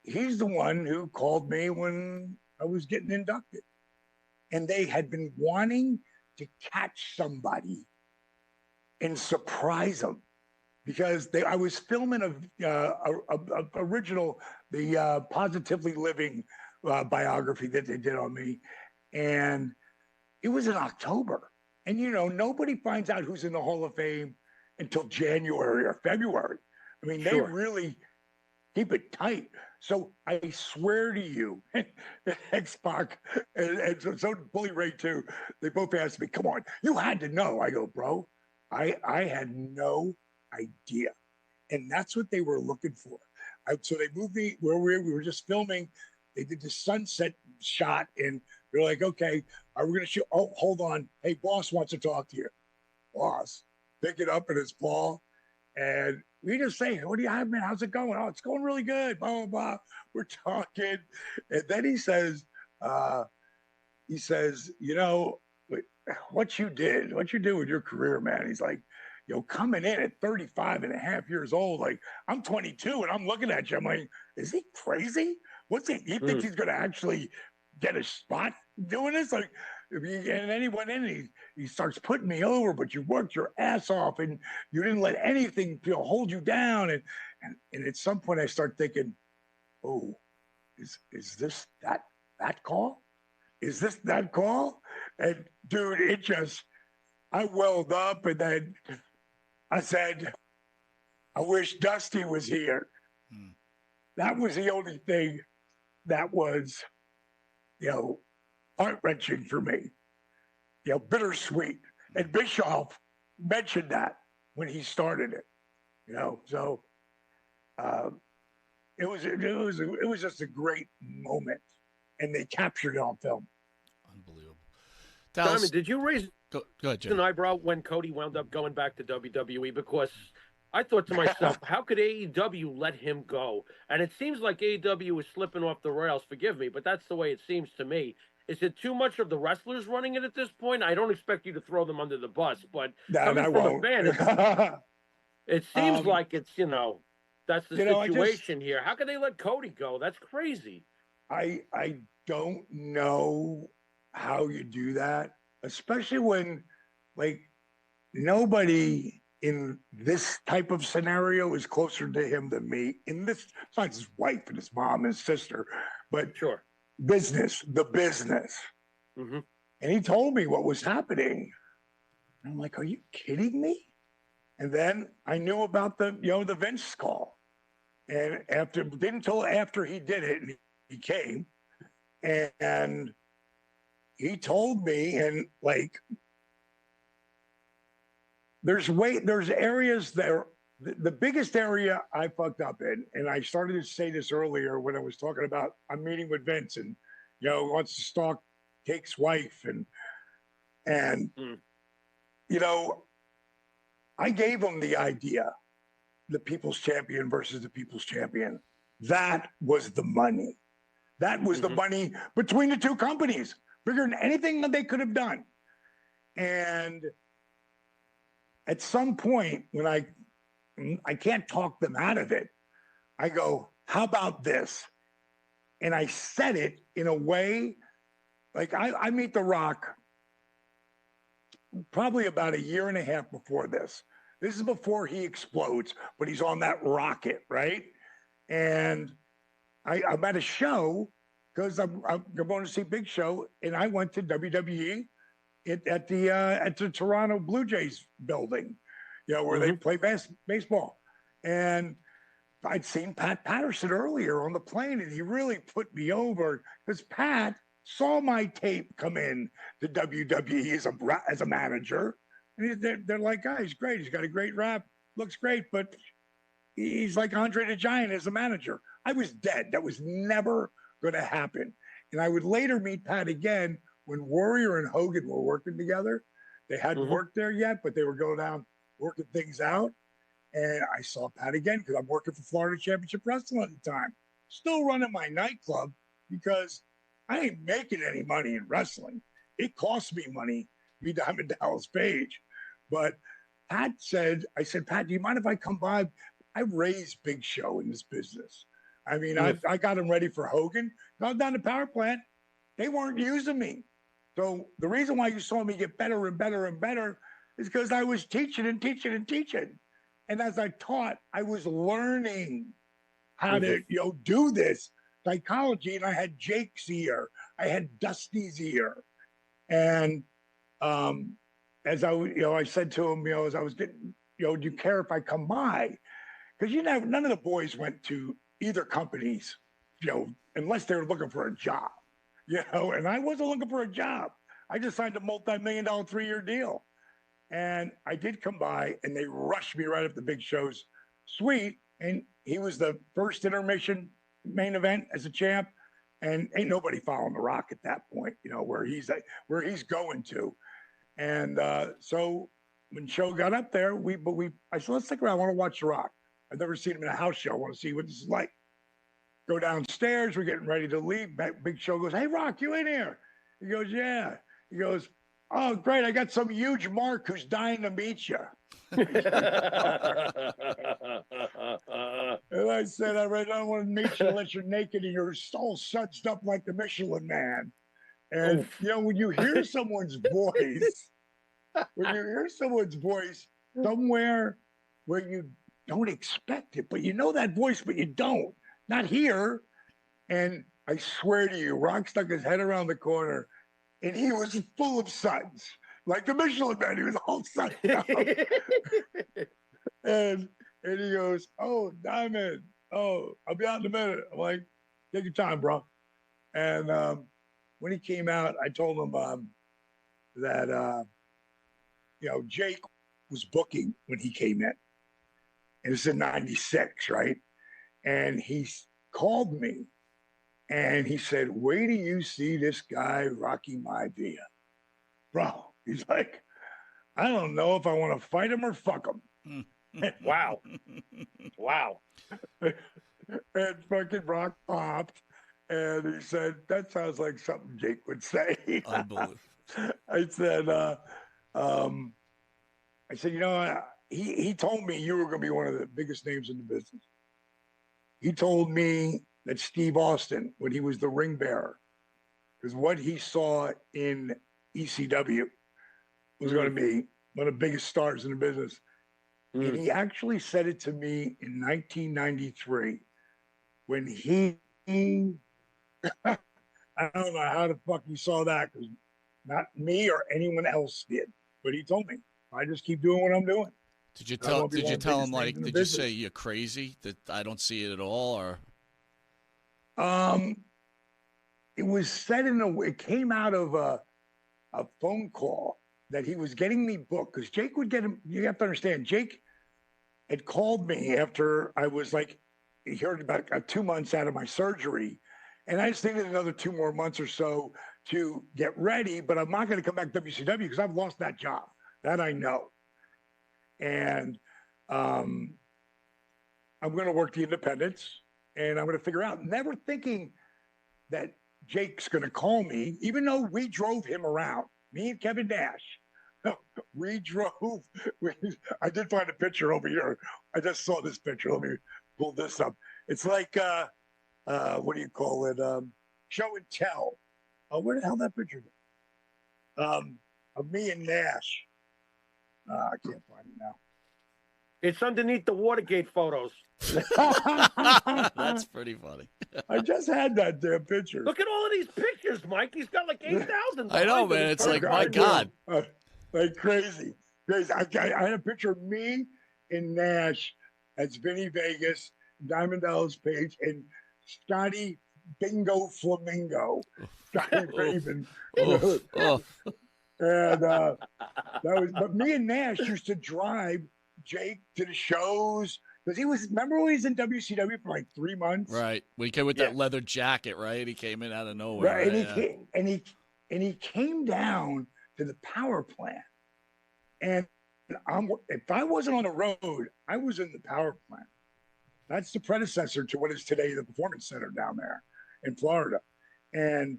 Speaker 4: He's the one who called me when I was getting inducted, and they had been wanting to catch somebody and surprise them because I was filming the Positively Living biography that they did on me, and it was in October. And, nobody finds out who's in the Hall of Fame until January or February. I mean, they really keep it tight. So I swear to you, X-Pac and so Bully Ray too, they both asked me, come on, you had to know. I go, bro, I had no idea. And that's what they were looking for. So they moved me where we were just filming. They did the sunset shot, and they're like, okay, we're going to shoot. Oh, hold on. Hey, boss wants to talk to you. Boss, pick it up, and it's Paul. And we just say, what do you have, man? How's it going? Oh, it's going really good. Blah, blah, blah. We're talking. And then he says, what you did with your career, man. He's like, coming in at 35 and a half years old, like I'm 22 and I'm looking at you. I'm like, is he crazy? He thinks he's going to actually get a spot doing this? Like, and then he went in and he starts putting me over, but you worked your ass off and you didn't let anything hold you down. And at some point I start thinking, oh, is this that call? Is this that call? And dude, I welled up, and then I said, I wish Dusty was here. That was the only thing that was, heart-wrenching for me, bittersweet. And Bischoff mentioned that when he started it, so it was just a great moment, and they captured it on film.
Speaker 2: Unbelievable.
Speaker 3: Diamond, did you raise
Speaker 2: go ahead, Jim.
Speaker 3: an eyebrow when Cody wound up going back to WWE? Because I thought to myself, how could AEW let him go? And it seems like AEW is slipping off the rails. Forgive me, but that's the way it seems to me. Is it too much of the wrestlers running it at this point? I don't expect you to throw them under the bus, but coming from a fan, it seems like it's, that's the situation here. How could they let Cody go? That's crazy.
Speaker 4: I don't know how you do that, especially when, like, nobody in this type of scenario is closer to him than me. Besides his wife and his mom and his sister, but
Speaker 3: sure,
Speaker 4: the business.
Speaker 3: Mm-hmm.
Speaker 4: And he told me what was happening. And I'm like, are you kidding me? And then I knew about the Vince call. And didn't until after he did it, and he came, and he told me, and like, there's areas there. The biggest area I fucked up in, and I started to say this earlier when I was talking about I'm meeting with Vince, and wants to stalk Cake's wife, and I gave him the idea, the People's Champion versus the People's Champion. That was the money. That was the money between the two companies, bigger than anything that they could have done. And at some point, when I can't talk them out of it, I go, how about this? And I said it in a way, like I meet The Rock probably about a year and a half before this. This is before he explodes, but he's on that rocket, right? And I'm at a show because I'm going to see Big Show, and I went to WWE at the Toronto Blue Jays building, where they play baseball. And I'd seen Pat Patterson earlier on the plane, and he really put me over because Pat saw my tape come in to WWE as a manager. And they're like, oh, he's great. He's got a great rap. Looks great, but he's like Andre the Giant as a manager. I was dead. That was never going to happen. And I would later meet Pat again when Warrior and Hogan were working together. They hadn't worked there yet, but they were going down working things out. And I saw Pat again because I'm working for Florida Championship Wrestling at the time. Still running my nightclub because I ain't making any money in wrestling. It costs me money to be Diamond Dallas Page. But Pat said, Pat, do you mind if I come by? I raised Big Show in this business. I mean, I got him ready for Hogan. I was down the power plant. They weren't using me. So the reason why you saw me get better and better and better is because I was teaching and teaching and teaching. And as I taught, I was learning how to, do this psychology. And I had Jake's ear. I had Dusty's ear. And as I said to him, as I was getting, do you care if I come by? Because none of the boys went to either companies, unless they were looking for a job, and I wasn't looking for a job. I just signed a multi-million-dollar 3-year deal. And I did come by, and they rushed me right up to Big Show's suite. And he was the first intermission main event as a champ. And ain't nobody following The Rock at that point, where he's going to. And so when Show got up there, I said, let's stick around. I want to watch The Rock. I've never seen him in a house show. I want to see what this is like. Go downstairs. We're getting ready to leave. Big Show goes, hey, Rock, you in here? He goes, yeah. He goes, oh, great. I got some huge mark who's dying to meet you. And I said, I don't want to meet you unless you're naked and you're all sudsed up like the Michelin Man. And, when you hear someone's voice, somewhere where you don't expect it, but you know that voice, but you don't. Not here. And I swear to you, Rock stuck his head around the corner, and he was full of suds, like the Michelin Man. He was all suds out. and he goes, oh, Diamond, I'll be out in a minute. I'm like, take your time, bro. And when he came out, I told him that, Jake was booking when he came in. And it's in 96, right? And he called me and he said, wait till you see this guy, Rocky Maivia. Bro, he's like, I don't know if I want to fight him or fuck him.
Speaker 3: Wow.
Speaker 4: And fucking Rock popped. And he said, that sounds like something Jake would say. I said, he told me you were going to be one of the biggest names in the business. He told me that Steve Austin, when he was the ring bearer, because what he saw in ECW was going to be one of the biggest stars in the business. And he actually said it to me in 1993 when he I don't know how the fuck he saw that, because not me or anyone else did. But he told me, I just keep doing what I'm doing.
Speaker 2: Did you
Speaker 4: I wanna
Speaker 2: tell?
Speaker 4: be
Speaker 2: Did
Speaker 4: one
Speaker 2: you
Speaker 4: of the
Speaker 2: tell
Speaker 4: biggest
Speaker 2: him,
Speaker 4: names
Speaker 2: like?
Speaker 4: in the
Speaker 2: Did you say
Speaker 4: business.
Speaker 2: you're crazy? That I don't see it at all, or
Speaker 4: Um, it was said it came out of a phone call that he was getting me booked because Jake would get him. You have to understand, Jake had called me after I was like, he heard about 2 months out of my surgery. And I just needed another 2 more months or so to get ready, but I'm not going to come back to WCW because I've lost that job. That I know. And I'm going to work the independents and I'm going to figure out, never thinking that Jake's going to call me, even though we drove him around, me and Kevin Nash. We drove. I did find a picture over here. I just saw this picture. Let me pull this up. It's like, what do you call it? Show and tell. Where the hell that picture? Of me and Nash. I can't find it now.
Speaker 3: It's underneath the Watergate photos.
Speaker 2: that's pretty funny.
Speaker 4: I just had that damn picture.
Speaker 3: Look at all of these pictures, Mike. He's got like 8,000.
Speaker 2: I know, man. It's like, my God.
Speaker 4: Like crazy. I had a picture of me and Nash as Vinny Vegas, Diamond Dallas Page, and Scotty Bingo Flamingo. Scotty Raven. And that was, but me and Nash used to drive Jake to the shows because remember when he was in WCW for like 3 months?
Speaker 2: Right. When he came with that leather jacket, right? He came in out of nowhere.
Speaker 4: Right.
Speaker 2: Right?
Speaker 4: And he came down to the power plant. And if I wasn't on the road, I was in the power plant. That's the predecessor to what is today the Performance Center down there in Florida. And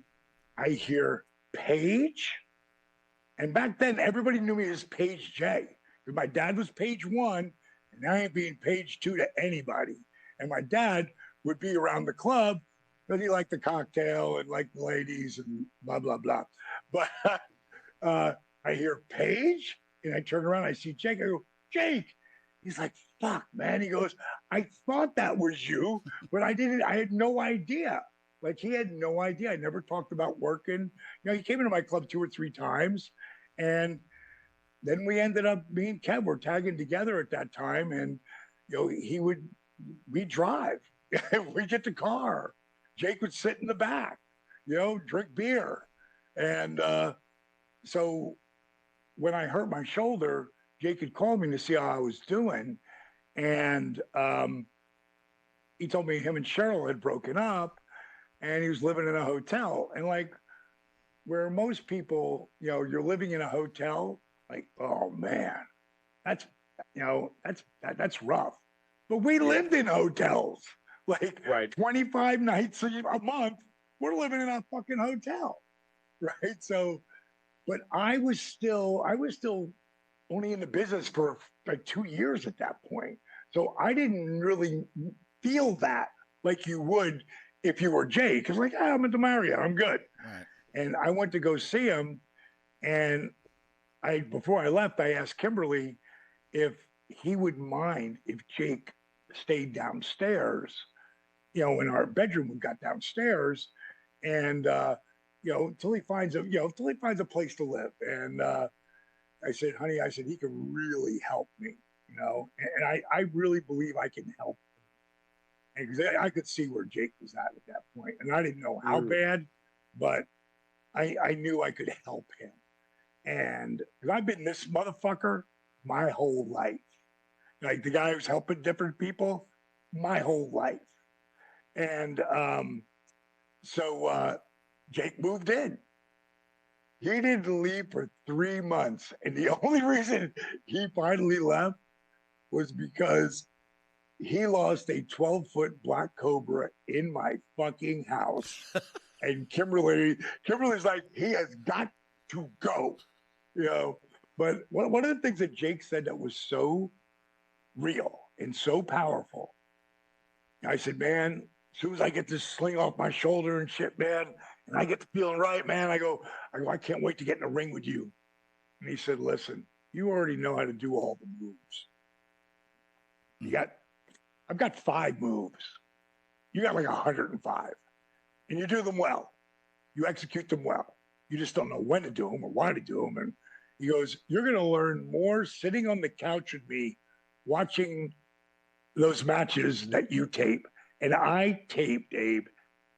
Speaker 4: I hear Page. And back then, everybody knew me as Page J. Because my dad was Page 1, and I ain't being Page 2 to anybody. And my dad would be around the club because he liked the cocktail and liked the ladies and blah, blah, blah. But I hear Page, and I turn around, I see Jake. I go, Jake. He's like, fuck, man. He goes, I thought that was you, but I had no idea. Like, he had no idea. I never talked about working. You know, he came into my club 2 or 3 times, and then we ended up, me and Kev were tagging together at that time, and, you know, we'd drive. We'd get the car. Jake would sit in the back, you know, drink beer. And so when I hurt my shoulder, Jake had called me to see how I was doing. And he told me him and Cheryl had broken up and he was living in a hotel. And like where most people, you know, you're living in a hotel, like, oh man, that's rough. But we lived in hotels, like 25 nights a month. We're living in a fucking hotel, right? So, but I was still only in the business for like 2 years at that point. So I didn't really feel that like you would if you were Jay, because like, I'm at the Marriott, I'm good.
Speaker 2: Right.
Speaker 4: And I went to go see him, and before I left, I asked Kimberly if he would mind if Jake stayed downstairs, you know, in our bedroom. We got downstairs, and you know, until he finds a place to live. And I said, honey, he can really help me, you know, and I really believe I can help him. And I could see where Jake was at that point, and I didn't know how bad, but I knew I could help him. And I've been this motherfucker my whole life. Like the guy who's helping different people my whole life. And so Jake moved in. He didn't leave for 3 months. And the only reason he finally left was because he lost a 12-foot black cobra in my fucking house. And Kimberly's like, he has got to go, you know. But one of the things that Jake said that was so real and so powerful, I said, man, as soon as I get this sling off my shoulder and shit, man, and I get to feeling right, man, I go, I can't wait to get in the ring with you. And he said, listen, you already know how to do all the moves. I've got 5 moves. You got like 105. And you do them well. You execute them well. You just don't know when to do them or why to do them. And he goes, you're going to learn more sitting on the couch with me watching those matches that you tape, and I taped, Abe,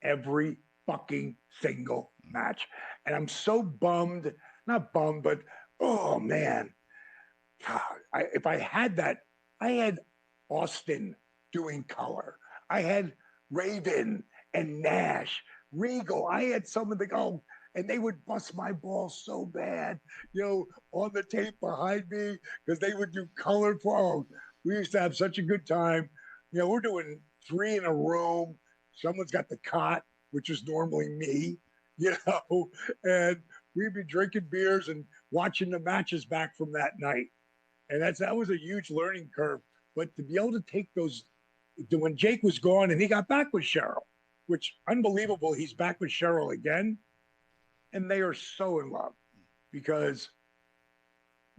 Speaker 4: every fucking single match. And I'm so bummed, not bummed, but oh man, if I had that, I had Austin doing color. I had Raven and Nash, Regal. I had some of the and they would bust my balls so bad, on the tape behind me because they would do color for. We used to have such a good time. We're doing 3 in a room. Someone's got the cot, which is normally me, and we'd be drinking beers and watching the matches back from that night. And that was a huge learning curve. But to be able to take those, when Jake was gone and he got back with Cheryl, which unbelievable, he's back with Cheryl again. And they are so in love because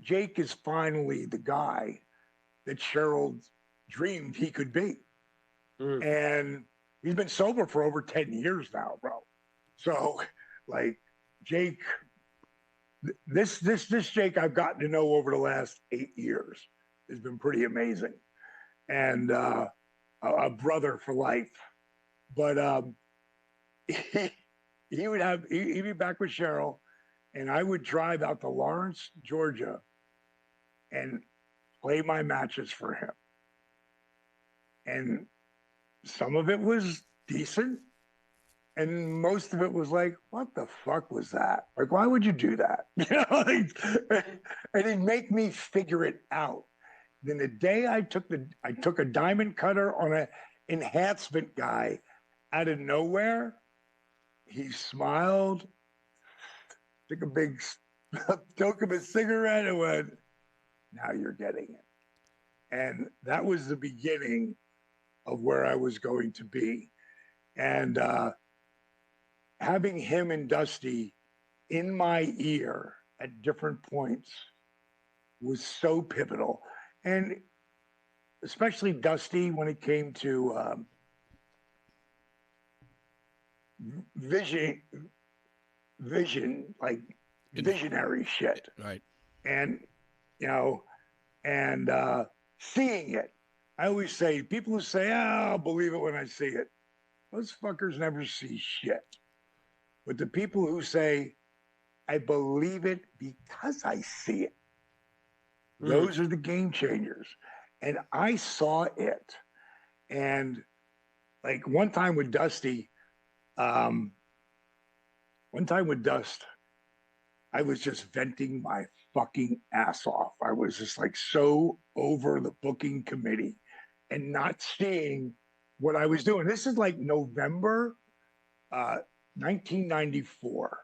Speaker 4: Jake is finally the guy that Cheryl dreamed he could be. And he's been sober for over 10 years now, bro. So, like, Jake, this Jake I've gotten to know over the last 8 years has been pretty amazing. And a brother for life. But he'd be back with Cheryl, and I would drive out to Lawrence, Georgia, and play my matches for him. And some of it was decent, and most of it was like, what the fuck was that? Like, why would you do that? And he'd make me figure it out. Then the day I took a diamond cutter on an enhancement guy out of nowhere, he smiled, took a big toke of a cigarette, and went, now you're getting it. And that was the beginning of where I was going to be. And having him and Dusty in my ear at different points was so pivotal. And especially Dusty when it came to vision, like visionary shit.
Speaker 2: Right.
Speaker 4: And, seeing it. I always say, people who say, I'll believe it when I see it. Those fuckers never see shit. But the people who say, I believe it because I see it, those are the game changers. And I saw it. And like one time with Dusty, I was just venting my fucking ass off. I was just like so over the booking committee and not seeing what I was doing. This is like November 1994.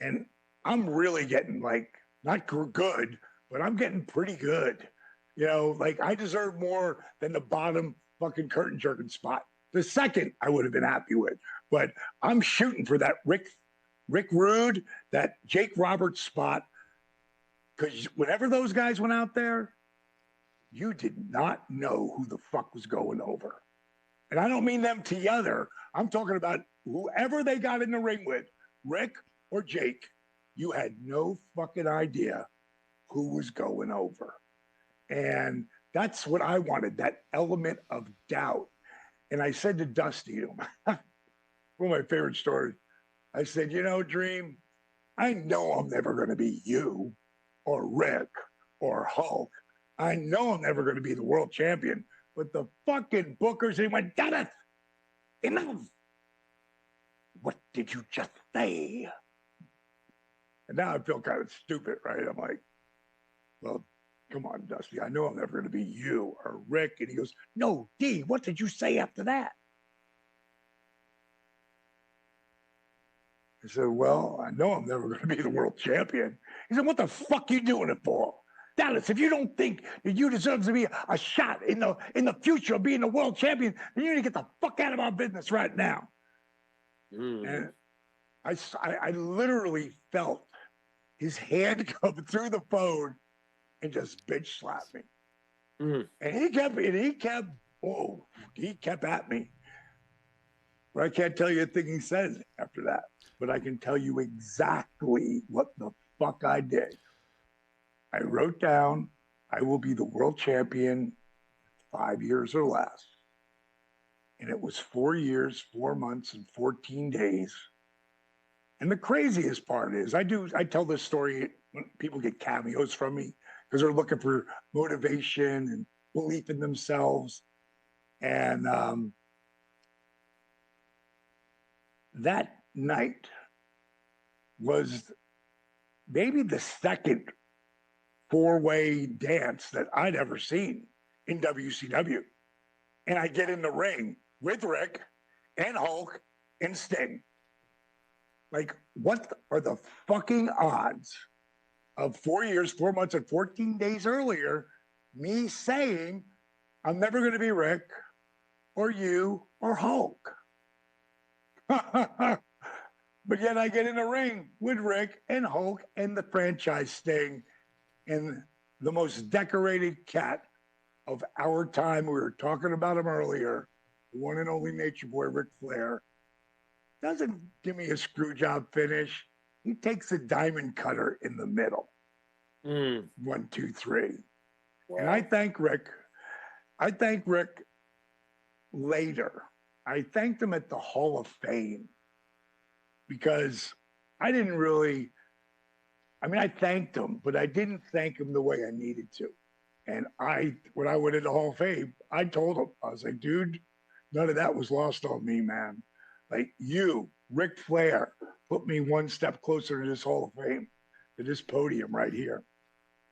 Speaker 4: And I'm really getting like, not good, but I'm getting pretty good. Like I deserve more than the bottom fucking curtain jerking spot. The second I would have been happy with, but I'm shooting for that Rick Rude, that Jake Roberts spot. Because whenever those guys went out there, you did not know who the fuck was going over. And I don't mean them together. I'm talking about whoever they got in the ring with, Rick or Jake. You had no fucking idea who was going over. And that's what I wanted, that element of doubt. And I said to Dusty, one of my favorite stories, I said, Dream, I know I'm never going to be you or Rick or Hulk. I know I'm never going to be the world champion. But the fucking bookers, he went, Dennis, enough. What did you just say? And now I feel kind of stupid, right? I'm like, well, come on, Dusty. I know I'm never going to be you or Rick. And he goes, no, D, what did you say after that? I said, well, I know I'm never going to be the world champion. He said, what the fuck are you doing it for? Dallas, if you don't think that you deserve to be a shot in the future of being the world champion, then you need to get the fuck out of our business right now. And I literally felt his hand come through the phone and just bitch slapped me. And he kept at me. But I can't tell you a thing he said after that. But I can tell you exactly what the fuck I did. I wrote down, I will be the world champion 5 years or less. And it was 4 years, 4 months, and 14 days. And the craziest part is I tell this story when people get cameos from me because they're looking for motivation and belief in themselves. And that night was maybe the second four-way dance that I'd ever seen in WCW. And I get in the ring with Rick and Hulk and Sting. Like, what are the fucking odds of 4 years, 4 months, and 14 days earlier, me saying I'm never going to be Rick or you or Hulk? But yet I get in the ring with Rick and Hulk and the franchise Sting and the most decorated cat of our time. We were talking about him earlier, the one and only Nature Boy, Ric Flair. Doesn't give me a screw job finish. He takes a diamond cutter in the middle. 1, 2, 3. Wow. And I thank Rick. I thank Rick later. I thanked him at the Hall of Fame because I didn't really, I thanked him, but I didn't thank him the way I needed to. And when I went into Hall of Fame, I told him, I was like, dude, none of that was lost on me, man. Like, you, Ric Flair, put me one step closer to this Hall of Fame, to this podium right here.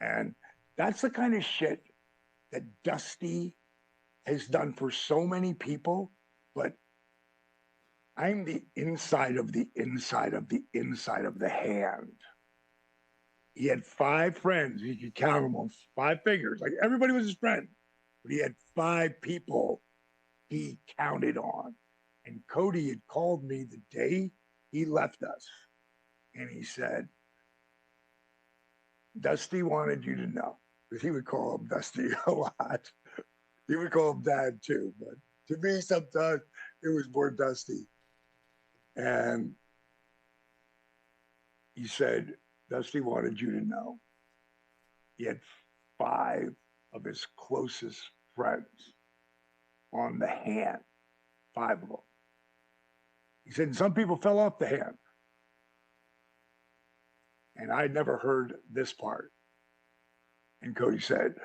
Speaker 4: And that's the kind of shit that Dusty has done for so many people, but I'm the inside of the inside of the inside of the hand. He had 5 friends. You could count them on 5 fingers. Like, everybody was his friend. But he had 5 people he counted on. And Cody had called me the day he left us. And he said, Dusty wanted you to know. Because he would call him Dusty a lot. He would call him Dad too. But to me, sometimes it was more Dusty. And he said, Dusty wanted you to know he had 5 of his closest friends on the hand, 5 of them. He said, some people fell off the hand. And I never heard this part. And Cody said,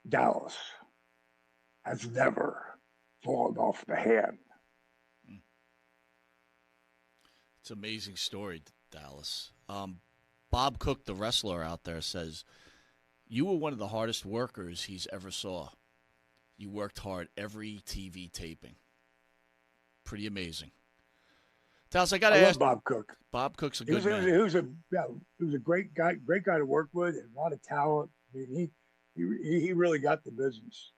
Speaker 4: Dallas has never fallen off the hand.
Speaker 2: It's an amazing story, Dallas. Bob Cook, the wrestler out there, says, you were one of the hardest workers he's ever saw. You worked hard every TV taping. Pretty amazing. Dallas, I got to ask.
Speaker 4: Bob Cook.
Speaker 2: Bob Cook's a good man.
Speaker 4: He was a great guy to work with, and a lot of talent. I mean, he really got the business.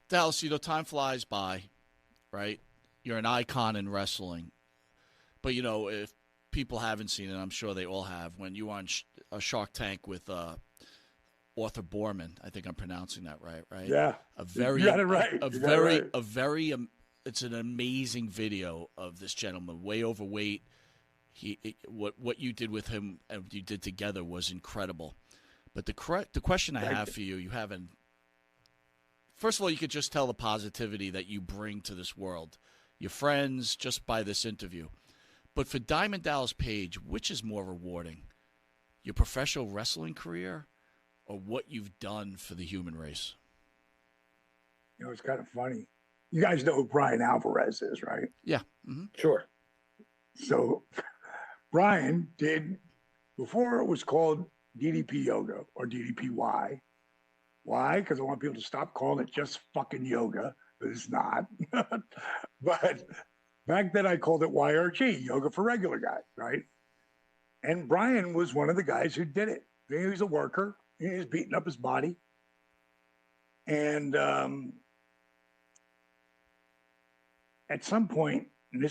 Speaker 2: Dallas, time flies by, right? You're an icon in wrestling. But, if people haven't seen it, I'm sure they all have, when you were on a Shark Tank with Arthur Boorman, I think I'm pronouncing that right?
Speaker 4: Yeah. You got it right.
Speaker 2: It's an amazing video of this gentleman, way overweight. What you did with him and what you did together was incredible. But the question I have for you haven't. First of all, you could just tell the positivity that you bring to this world, your friends, just by this interview. But for Diamond Dallas Page, which is more rewarding, your professional wrestling career or what you've done for the human race?
Speaker 4: It's kind of funny. You guys know who Brian Alvarez is, right?
Speaker 2: Yeah. Mm-hmm.
Speaker 3: Sure.
Speaker 4: So Brian did, before it was called DDP Yoga or DDPY. Why? Because I want people to stop calling it just fucking yoga, but it's not. But back then I called it YRG, Yoga for Regular Guys, right? And Brian was one of the guys who did it. He was a worker. He was beating up his body. And at some point, and I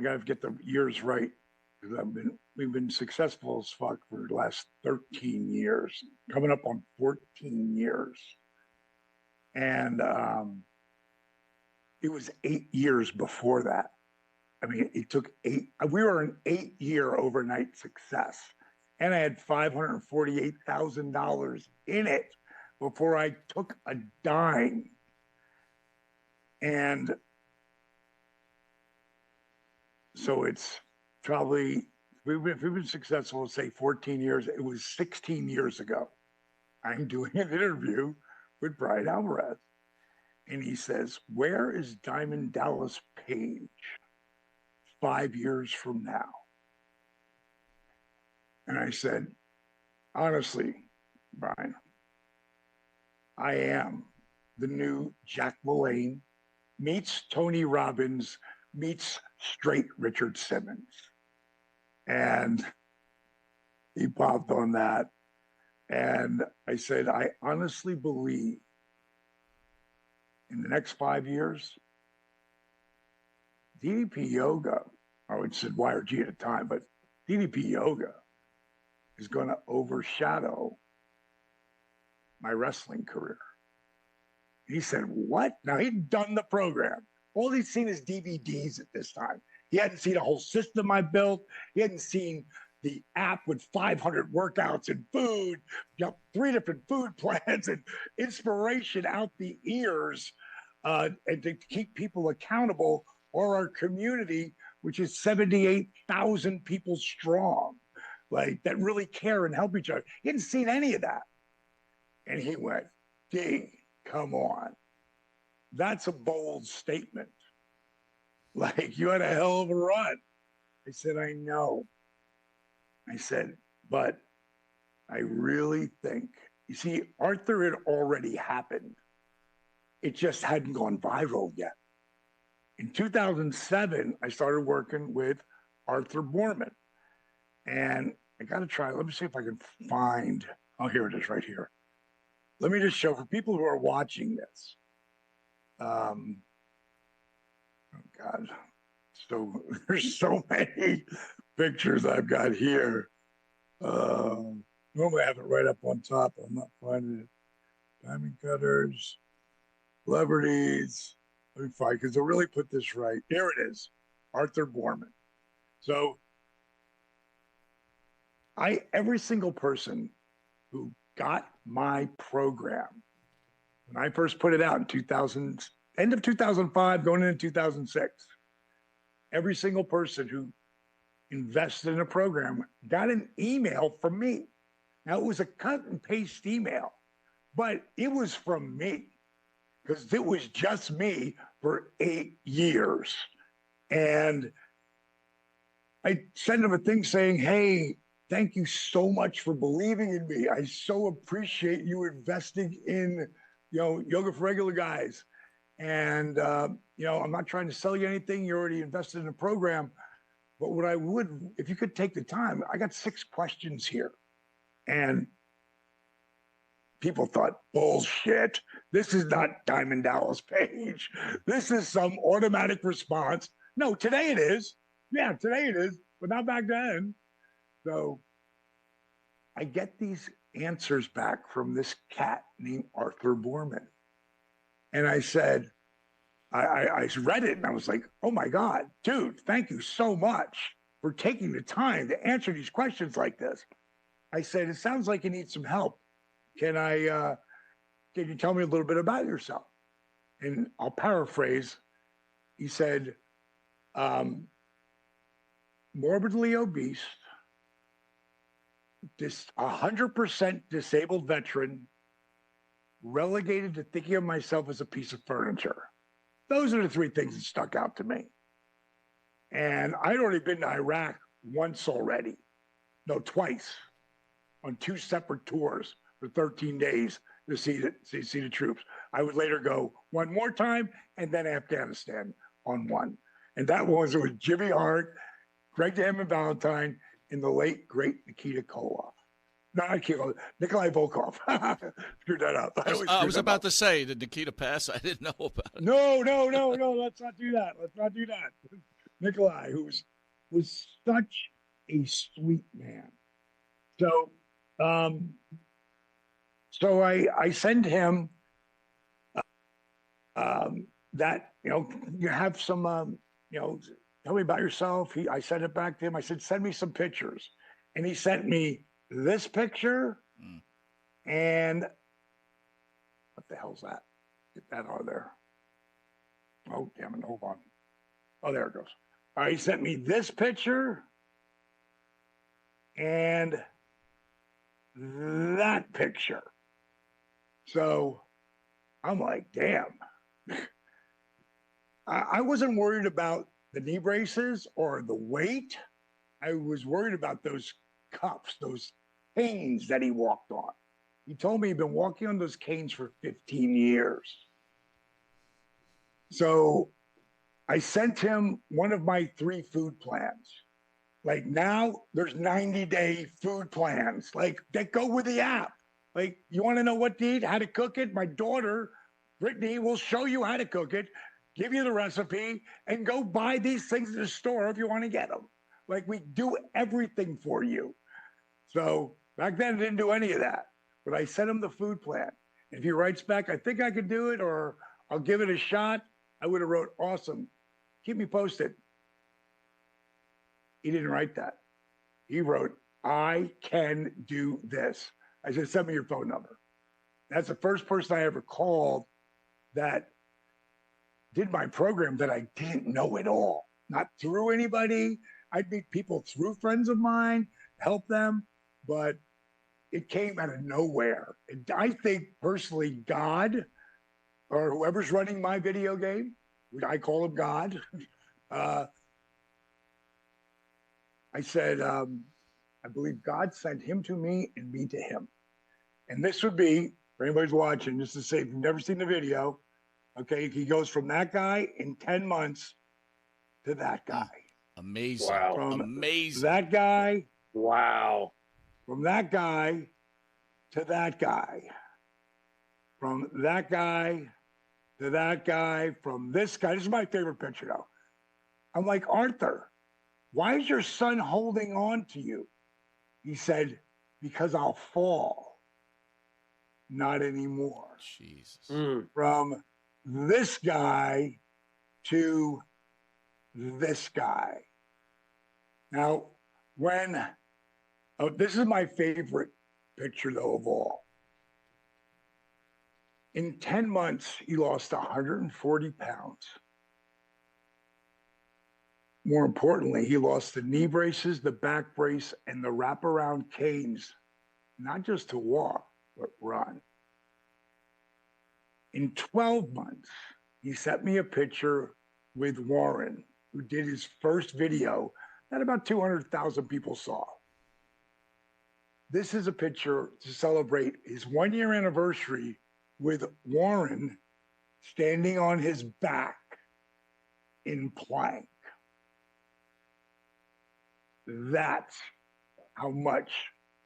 Speaker 4: got to get the years right, because we've been successful as fuck for the last 13 years, coming up on 14 years. And it was 8 years before that. It took 8. We were an 8-year overnight success. And I had $548,000 in it before I took a dime. And so it's probably, we've been successful, say 14 years. It was 16 years ago. I'm doing an interview with Brian Alvarez. And he says, where is Diamond Dallas Page 5 years from now? And I said, honestly, Brian, I am the new Jack LaLanne meets Tony Robbins meets straight Richard Simmons. And he popped on that. And I said, I honestly believe in the next 5 years, DDP Yoga, I would said YRG at the time, but DDP Yoga is going to overshadow my wrestling career. He said, what? Now he'd done the program. All he'd seen is DVDs at this time. He hadn't seen a whole system I built. He hadn't seen the app with 500 workouts and food, 3 different food plans and inspiration out the ears, and to keep people accountable, or our community, which is 78,000 people strong, like that really care and help each other. He hadn't seen any of that. And he went, D, come on. That's a bold statement. Like, you had a hell of a run. I said, I know. I said, but I really think, you see, Arthur had already happened. It just hadn't gone viral yet. In 2007, I started working with Arthur Borman. And I got to try, let me see if I can find, oh, here it is right here. Let me just show for people who are watching this. Oh God, so there's so many pictures I've got here. Normally I have it right up on top. I'm not finding it. Diamond cutters, celebrities. Let me find, because they'll really put this right. Here it is, Arthur Borman. So every single person who got my program, when I first put it out in 2000, end of 2005, going into 2006, every single person who invested in a program got an email from me. Now, it was a cut and paste email, but it was from me because it was just me for 8 years. And I sent them a thing saying, hey, thank you so much for believing in me. I so appreciate you investing in, yoga for regular guys. And, I'm not trying to sell you anything. You already invested in a program. But what I would, if you could take the time, I got 6 questions here. And people thought, bullshit. This is not Diamond Dallas Page. This is some automatic response. No, today it is. Yeah, today it is, but not back then. So I get these answers back from this cat named Arthur Borman. And I said, I read it and I was like, oh my God, dude, thank you so much for taking the time to answer these questions like this. I said, it sounds like you need some help. Can you tell me a little bit about yourself? And I'll paraphrase. He said, morbidly obese, 100% disabled veteran, relegated to thinking of myself as a piece of furniture. Those are the 3 things that stuck out to me. And I'd already been to Iraq once already. No, twice, on 2 separate tours for 13 days to see the troops. I would later go one more time, and then Afghanistan on one. And that was with Jimmy Hart, Greg Hammond Valentine, and the late, great Nikita Koloff. No, Nikolai Volkov. Screwed that up.
Speaker 2: I was about to say, did Nikita pass? I didn't know about it.
Speaker 4: No. Let's not do that. Nikolai, who was such a sweet man. So, I send him that, you have some, tell me about yourself. I sent it back to him. I said, send me some pictures. And he sent me this picture and What the hell's that? Get that out of there. Oh, damn it. Hold on. Oh, there it goes. All right. He sent me this picture and that picture. So I'm like, damn. I wasn't worried about the knee braces or the weight. I was worried about those cuffs, those canes that he walked on. He told me he'd been walking on those canes for 15 years. So I sent him one of my 3 food plans. Like now there's 90-day food plans, like that go with the app. Like, you want to know what to eat, how to cook it? My daughter, Brittany, will show you how to cook it, give you the recipe, and go buy these things in the store if you want to get them. Like, we do everything for you. So back then I didn't do any of that, but I sent him the food plan. And if he writes back, I think I could do it, or I'll give it a shot, I would have wrote, awesome. Keep me posted. He didn't write that. He wrote, I can do this. I said, send me your phone number. That's the first person I ever called that did my program that I didn't know at all. Not through anybody. I'd meet people through friends of mine, help them, but it came out of nowhere. And I think personally, God, or whoever's running my video game, which I call him God, I said, I believe God sent him to me and me to him. And this would be, for anybody's watching, just to say, if you've never seen the video, okay, he goes from that guy in 10 months to that guy.
Speaker 2: Amazing.
Speaker 3: Wow.
Speaker 4: From
Speaker 2: amazing.
Speaker 4: that guy.
Speaker 3: Wow.
Speaker 4: From that guy to that guy. From that guy to that guy. From this guy. This is my favorite picture, though. I'm like, Arthur, why is your son holding on to you? He said, because I'll fall. Not anymore.
Speaker 2: Jesus.
Speaker 4: From this guy to this guy. Now, this is my favorite picture, though, of all. In 10 months, he lost 140 pounds. More importantly, he lost the knee braces, the back brace, and the wraparound canes, not just to walk, but run. In 12 months, he sent me a picture with Warren, who did his first video that about 200,000 people saw. This is a picture to celebrate his 1-year anniversary with Warren standing on his back in plank. That's how much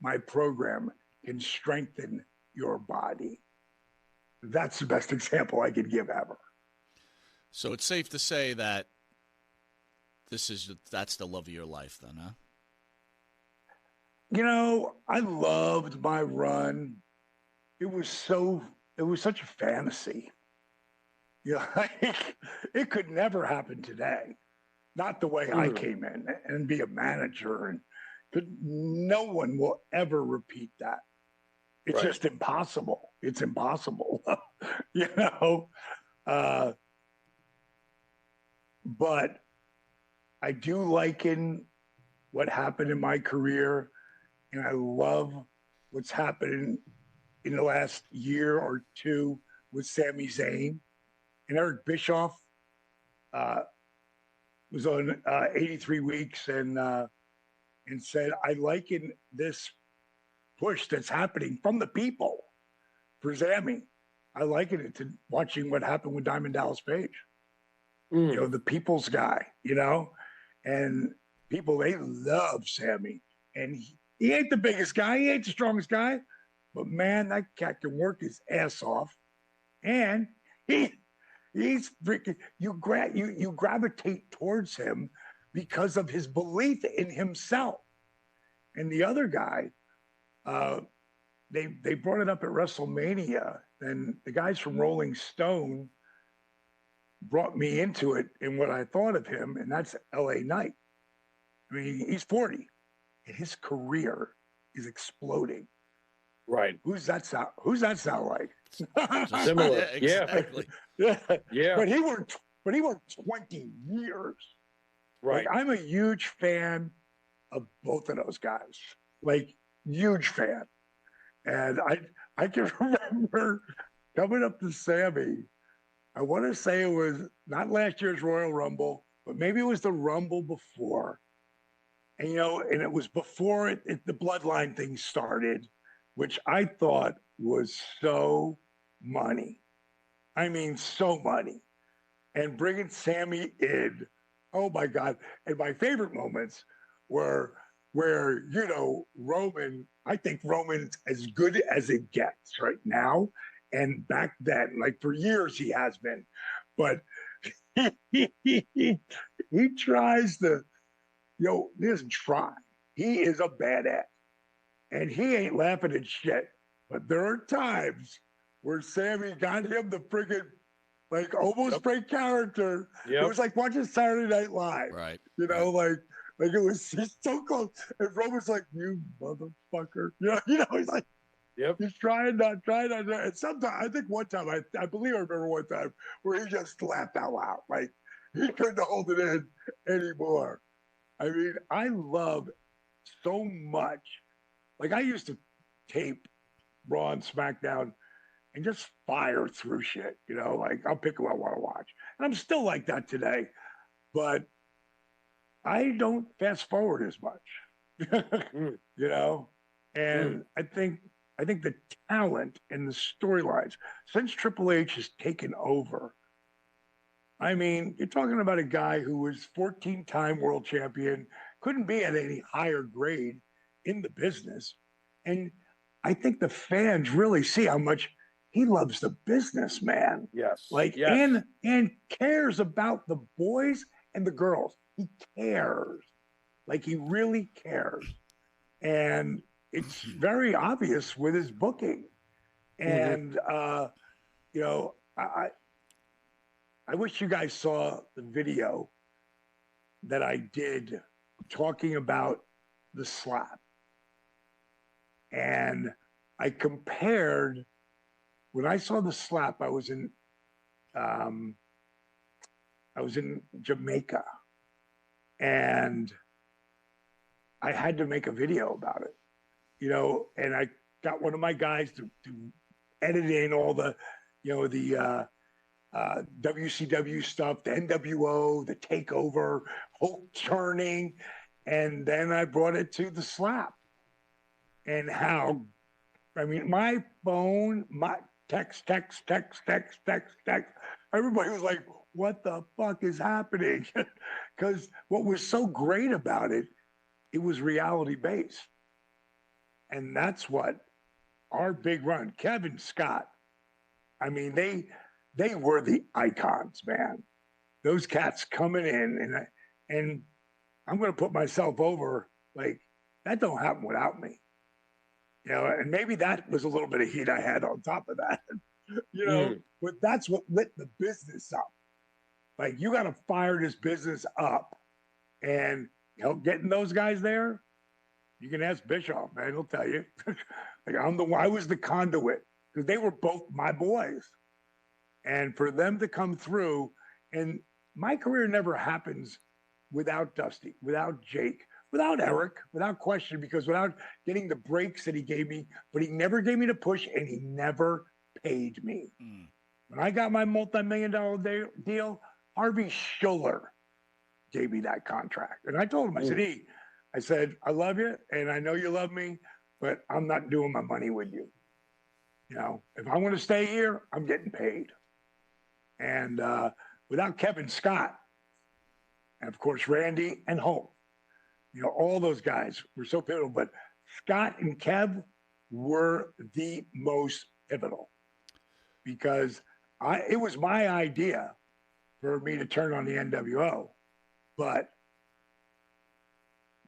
Speaker 4: my program can strengthen your body. That's the best example I could give ever.
Speaker 2: So it's safe to say that that's the love of your life then, huh?
Speaker 4: You know, I loved my run. It was such a fantasy. You know, it could never happen today. Not the way I came in and be a manager, and no one will ever repeat that. It's just impossible. It's impossible, you know. But I do liken what happened in my career, and I love what's happening in the last year or two with Sami Zayn and Eric Bischoff. Was on 83 Weeks and said, I liken this push that's happening from the people for Sammy. I liken it to watching what happened with Diamond Dallas Page. You know, the people's guy, you know, and people, they love Sammy. And he ain't the biggest guy. He ain't the strongest guy. But, man, that cat can work his ass off. And he's freaking, you gravitate towards him because of his belief in himself. And the other guy, they brought it up at WrestleMania, and the guys from Rolling Stone brought me into it in what I thought of him, and that's LA Knight. I mean, he's 40, and his career is exploding.
Speaker 3: Right.
Speaker 4: Who's that sound like?
Speaker 3: Similar.
Speaker 2: Yeah, exactly.
Speaker 4: Yeah.
Speaker 3: Yeah.
Speaker 4: But he worked 20 years.
Speaker 3: Right.
Speaker 4: Like, I'm a huge fan of both of those guys. Like, huge fan. And I can remember coming up to Sammy. I want to say it was not last year's Royal Rumble, but maybe it was the Rumble before. And and it was before the bloodline thing started, which I thought was so money. I mean, so money. And bringing Sammy in, oh my God. And my favorite moments were where, Roman, I think Roman's as good as it gets right now. And back then, like for years, he has been. But he tries to, he doesn't try. He is a badass. And he ain't laughing at shit. But there are times where Sammy got him the friggin' like almost break character. It was like watching Saturday Night Live.
Speaker 2: Right.
Speaker 4: Like it was just so close. And Roman's like, you motherfucker. He's like, he's trying not. And sometimes, I think one time, I believe I remember one time where he just laughed out loud. Like he couldn't hold it in anymore. I mean, I love so much. Like I used to tape Raw and SmackDown and just fire through shit, like I'll pick what I want to watch. And I'm still like that today, but I don't fast forward as much, and I think the talent and the storylines since Triple H has taken over. I mean, you're talking about a guy who was 14-time world champion, couldn't be at any higher grade in the business. And I think the fans really see how much he loves the business, man.
Speaker 3: Yes.
Speaker 4: And cares about the boys and the girls. He cares. Like he really cares. And it's very obvious with his booking. And I wish you guys saw the video that I did talking about the slap. And I compared, when I saw the slap, I was in Jamaica, and I had to make a video about it, and I got one of my guys to edit in all the, WCW stuff, the NWO, the takeover, Hulk turning, and then I brought it to the slap. And how, I mean, my phone, my text. Everybody was like, what the fuck is happening? Because what was so great about it, it was reality based. And that's what our big run, Kevin Scott, I mean, they were the icons, man. Those cats coming in, and I'm going to put myself over, like, that don't happen without me. And maybe that was a little bit of heat I had on top of that, but that's what lit the business up. Like, you got to fire this business up, and getting those guys there, you can ask Bischoff, man, he'll tell you. Like, I was the conduit, because they were both my boys. And for them to come through, and my career never happens without Dusty, without Jake, without Eric, without question, because without getting the breaks that he gave me, but he never gave me the push, and he never paid me. When I got my multi-million-dollar deal, Harvey Schuller gave me that contract. And I told him, I said, I love you, and I know you love me, but I'm not doing my money with you. If I want to stay here, I'm getting paid. And without Kevin Scott, and of course, Randy and Holt, all those guys were so pivotal. But Scott and Kev were the most pivotal, because it was my idea for me to turn on the NWO, but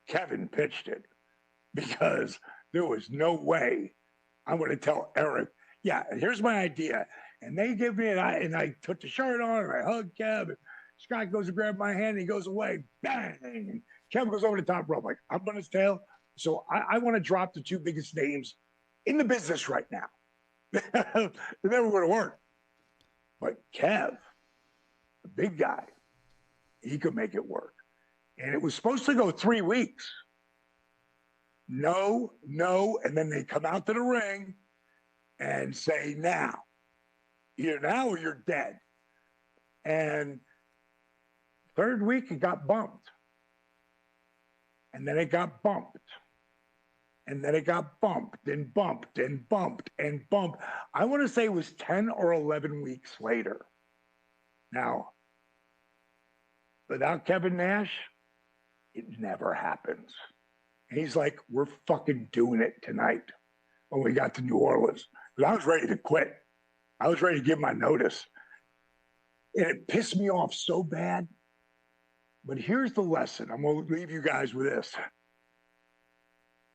Speaker 4: Kevin pitched it, because there was no way I'm going to tell Eric, yeah, here's my idea. And they give me, and I took the shirt on, and I hugged Kev, and Scott goes to grab my hand, and he goes away, bang, and Kev goes over the top rope, like, I'm on his tail. So I want to drop the two biggest names in the business right now. It never would have worked. But Kev, the big guy, he could make it work. And it was supposed to go 3 weeks. No, and then they come out to the ring and say, now, either now or you're dead. And third week, it got bumped. And then it got bumped. And then it got bumped and bumped and bumped and bumped. I want to say it was 10 or 11 weeks later. Now, without Kevin Nash, it never happens. And he's like, we're fucking doing it tonight when we got to New Orleans. But I was ready to quit. I was ready to give my notice. And it pissed me off so bad. But here's the lesson. I'm going to leave you guys with this.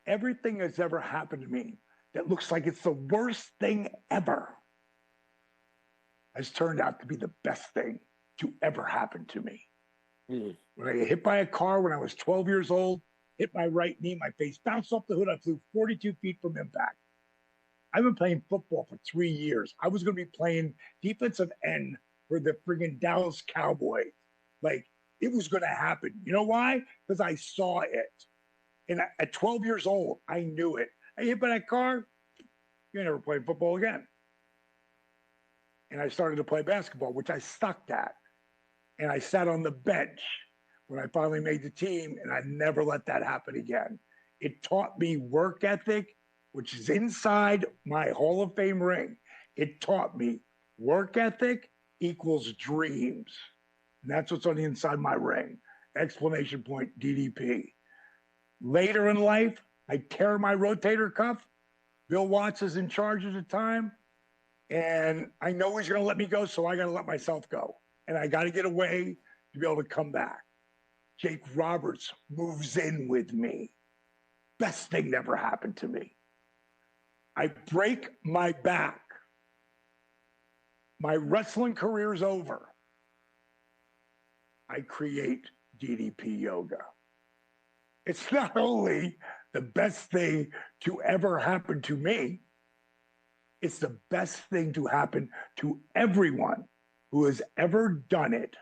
Speaker 4: Everything that's ever happened to me that looks like it's the worst thing ever has turned out to be the best thing to ever happen to me. Mm. When I got hit by a car when I was 12 years old, hit my right knee, my face bounced off the hood. I flew 42 feet from impact. I've been playing football for 3 years. I was going to be playing defensive end for the friggin' Dallas Cowboys. Like, it was going to happen. You know why? Because I saw it. And at 12 years old, I knew it. I hit by that car, you're never playing football again. And I started to play basketball, which I sucked at. And I sat on the bench when I finally made the team, and I never let that happen again. It taught me work ethic, which is inside my Hall of Fame ring. It taught me work ethic equals dreams. And that's what's on the inside of my ring. Exclamation point, DDP. Later in life, I tear my rotator cuff. Bill Watts is in charge at the time. And I know he's going to let me go, so I got to let myself go. And I got to get away to be able to come back. Jake Roberts moves in with me. Best thing that ever happened to me. I break my back. My wrestling career is over. I create DDP Yoga. It's not only the best thing to ever happen to me, it's the best thing to happen to everyone who has ever done it.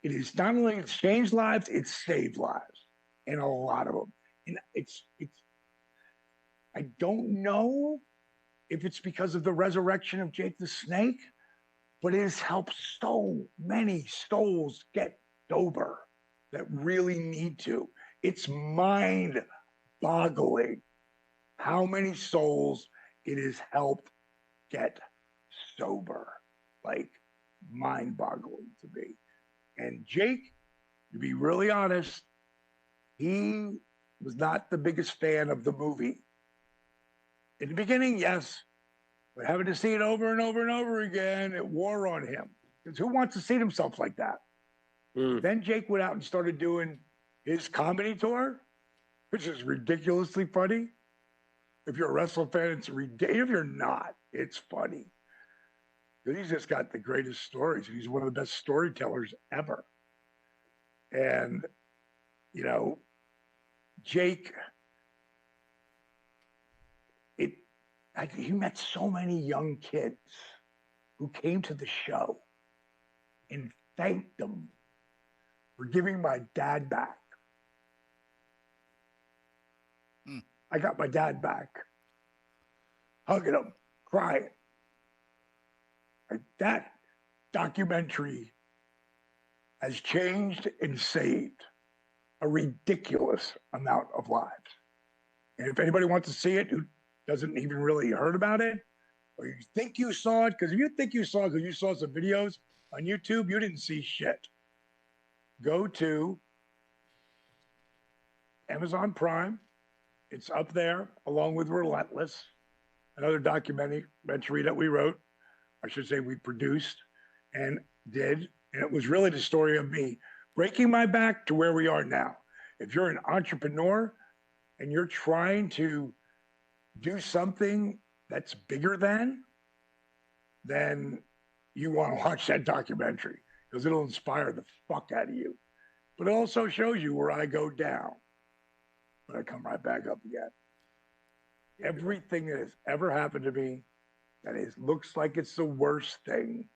Speaker 4: It is not only changed lives, it's saved lives, and a lot of them. And it's I don't know if it's because of the resurrection of Jake the Snake, but it has helped so many souls get sober that really need to. It's mind-boggling how many souls it has helped get sober. Like, mind-boggling to me. And Jake, to be really honest, he was not the biggest fan of the movie. In the beginning, yes, but having to see it over and over and over again, it wore on him. Because who wants to see themselves like that? Mm. Then Jake went out and started doing his comedy tour, which is ridiculously funny. If you're a wrestling fan, it's ridiculous. If you're not, it's funny. Because he's just got the greatest stories. He's one of the best storytellers ever. And, you know, Jake, he met so many young kids who came to the show and thanked them for giving my dad back. I got my dad back, hugging him, crying. That documentary has changed and saved a ridiculous amount of lives. And if anybody wants to see it who doesn't even really heard about it, or you think you saw it, because if you think you saw it because you saw some videos on YouTube, you didn't see shit. Go to Amazon Prime. It's up there, along with Relentless, another documentary that we wrote. I should say we produced and did. And it was really the story of me breaking my back to where we are now. If you're an entrepreneur and you're trying to do something that's bigger than, then you want to watch that documentary because it'll inspire the fuck out of you. But it also shows you where I go down, but I come right back up again. Everything that has ever happened to me, that is looks like it's the worst thing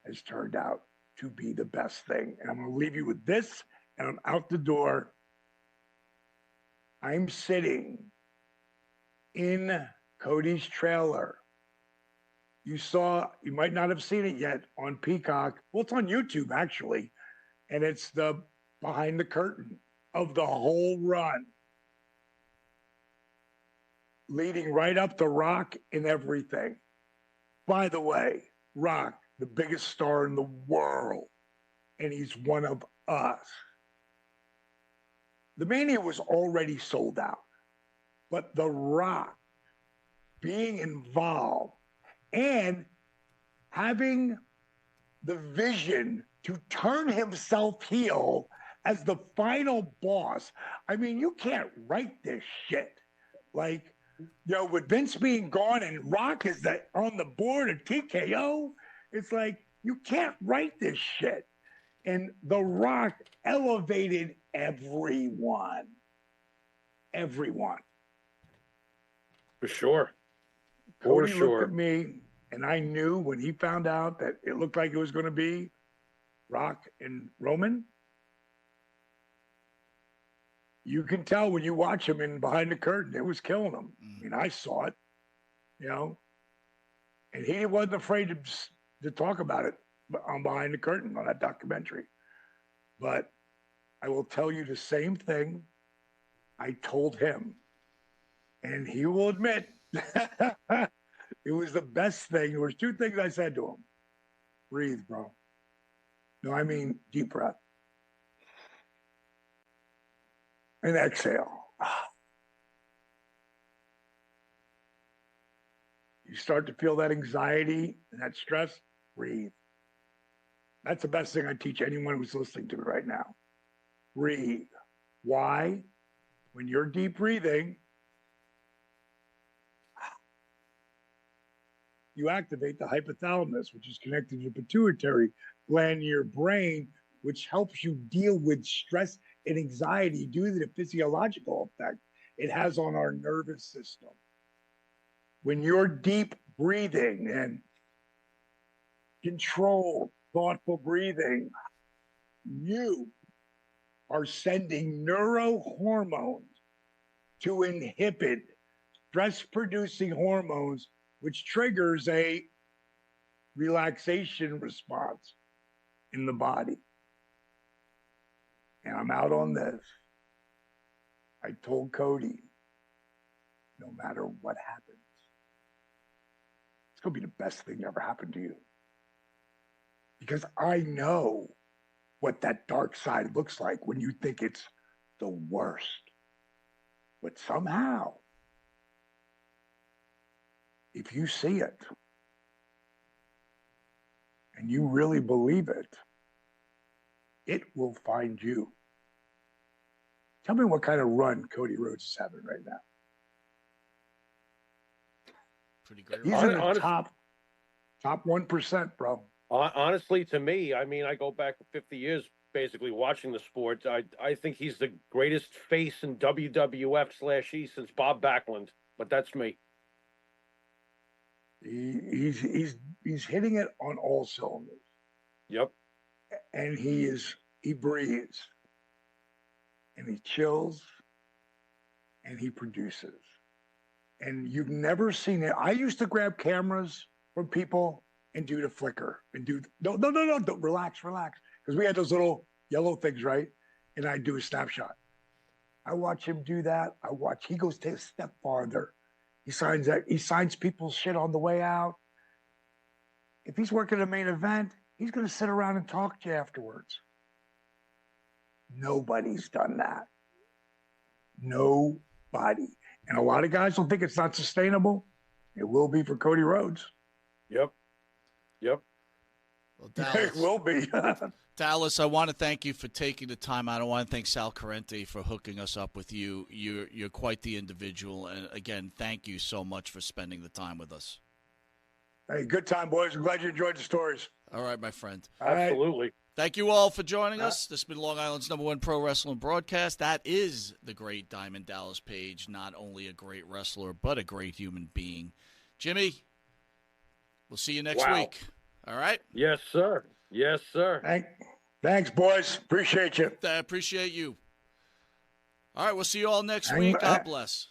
Speaker 4: has turned out to be the best thing. And I'm going to leave you with this, and I'm out the door. I'm sitting in Cody's trailer. You might not have seen it yet on Peacock. Well, it's on YouTube, actually. And it's the behind the curtain of the whole run, leading right up to Rock and everything. By the way, Rock, the biggest star in the world, and he's one of us. The Mania was already sold out, but The Rock being involved and having the vision to turn himself heel as the final boss. I mean, you can't write this shit. Like, with Vince being gone and Rock is on the board of TKO, it's like, you can't write this shit. And The Rock elevated everyone. Everyone.
Speaker 3: For sure.
Speaker 4: Cody looked at me, and I knew when he found out that it looked like it was going to be Rock and Roman. You can tell when you watch him in Behind the Curtain, it was killing him. I mean, I saw it, and he wasn't afraid to talk about it on Behind the Curtain on that documentary. But I will tell you the same thing I told him, and he will admit it was the best thing. There was two things I said to him. Breathe, bro. No, I mean deep breath. And exhale. You start to feel that anxiety and that stress, breathe. That's the best thing I teach anyone who's listening to me right now. Breathe. Why? When you're deep breathing, you activate the hypothalamus, which is connected to the pituitary gland in your brain, which helps you deal with stress and anxiety due to the physiological effect it has on our nervous system. When you're deep breathing and controlled, thoughtful breathing, you are sending neurohormones to inhibit stress-producing hormones, which triggers a relaxation response in the body. And I'm out on this. I told Cody, no matter what happens, it's going to be the best thing that ever happened to you. Because I know what that dark side looks like when you think it's the worst. But somehow, if you see it and you really believe it, it will find you. Tell me what kind of run Cody Rhodes is having right now.
Speaker 2: Pretty great.
Speaker 4: He's in the top 1%, bro.
Speaker 3: Honestly, to me, I mean, I go back 50 years basically watching the sport. I think he's the greatest face in WWF/E since Bob Backlund, but that's me.
Speaker 4: He's hitting it on all cylinders.
Speaker 3: Yep.
Speaker 4: And he breathes and he chills and he produces. And you've never seen it. I used to grab cameras from people and do the flicker and do no, don't relax. Because we had those little yellow things, right? And I do a snapshot. I watch him do that. He goes a step farther. He signs people's shit on the way out. If he's working a main event, he's going to sit around and talk to you afterwards. Nobody's done that. Nobody. And a lot of guys don't think it's not sustainable. It will be for Cody Rhodes.
Speaker 3: Yep.
Speaker 2: Well, Dallas,
Speaker 4: it will be.
Speaker 2: Dallas, I want to thank you for taking the time out. I want to thank Sal Corrente for hooking us up with you. You're quite the individual. And, again, thank you so much for spending the time with us.
Speaker 4: Hey, good time, boys. I'm glad you enjoyed the stories.
Speaker 2: All right, my friend.
Speaker 3: Absolutely.
Speaker 2: Right. Thank you all for joining us. This has been Long Island's #1 pro wrestling broadcast. That is the great Diamond Dallas Page. Not only a great wrestler, but a great human being. Jimmy, We'll see you next
Speaker 3: Wow.
Speaker 2: week. All right?
Speaker 3: Yes, sir. Yes, sir.
Speaker 4: Thanks, boys. Appreciate you.
Speaker 2: I appreciate you. All right, we'll see you all next week. God bless.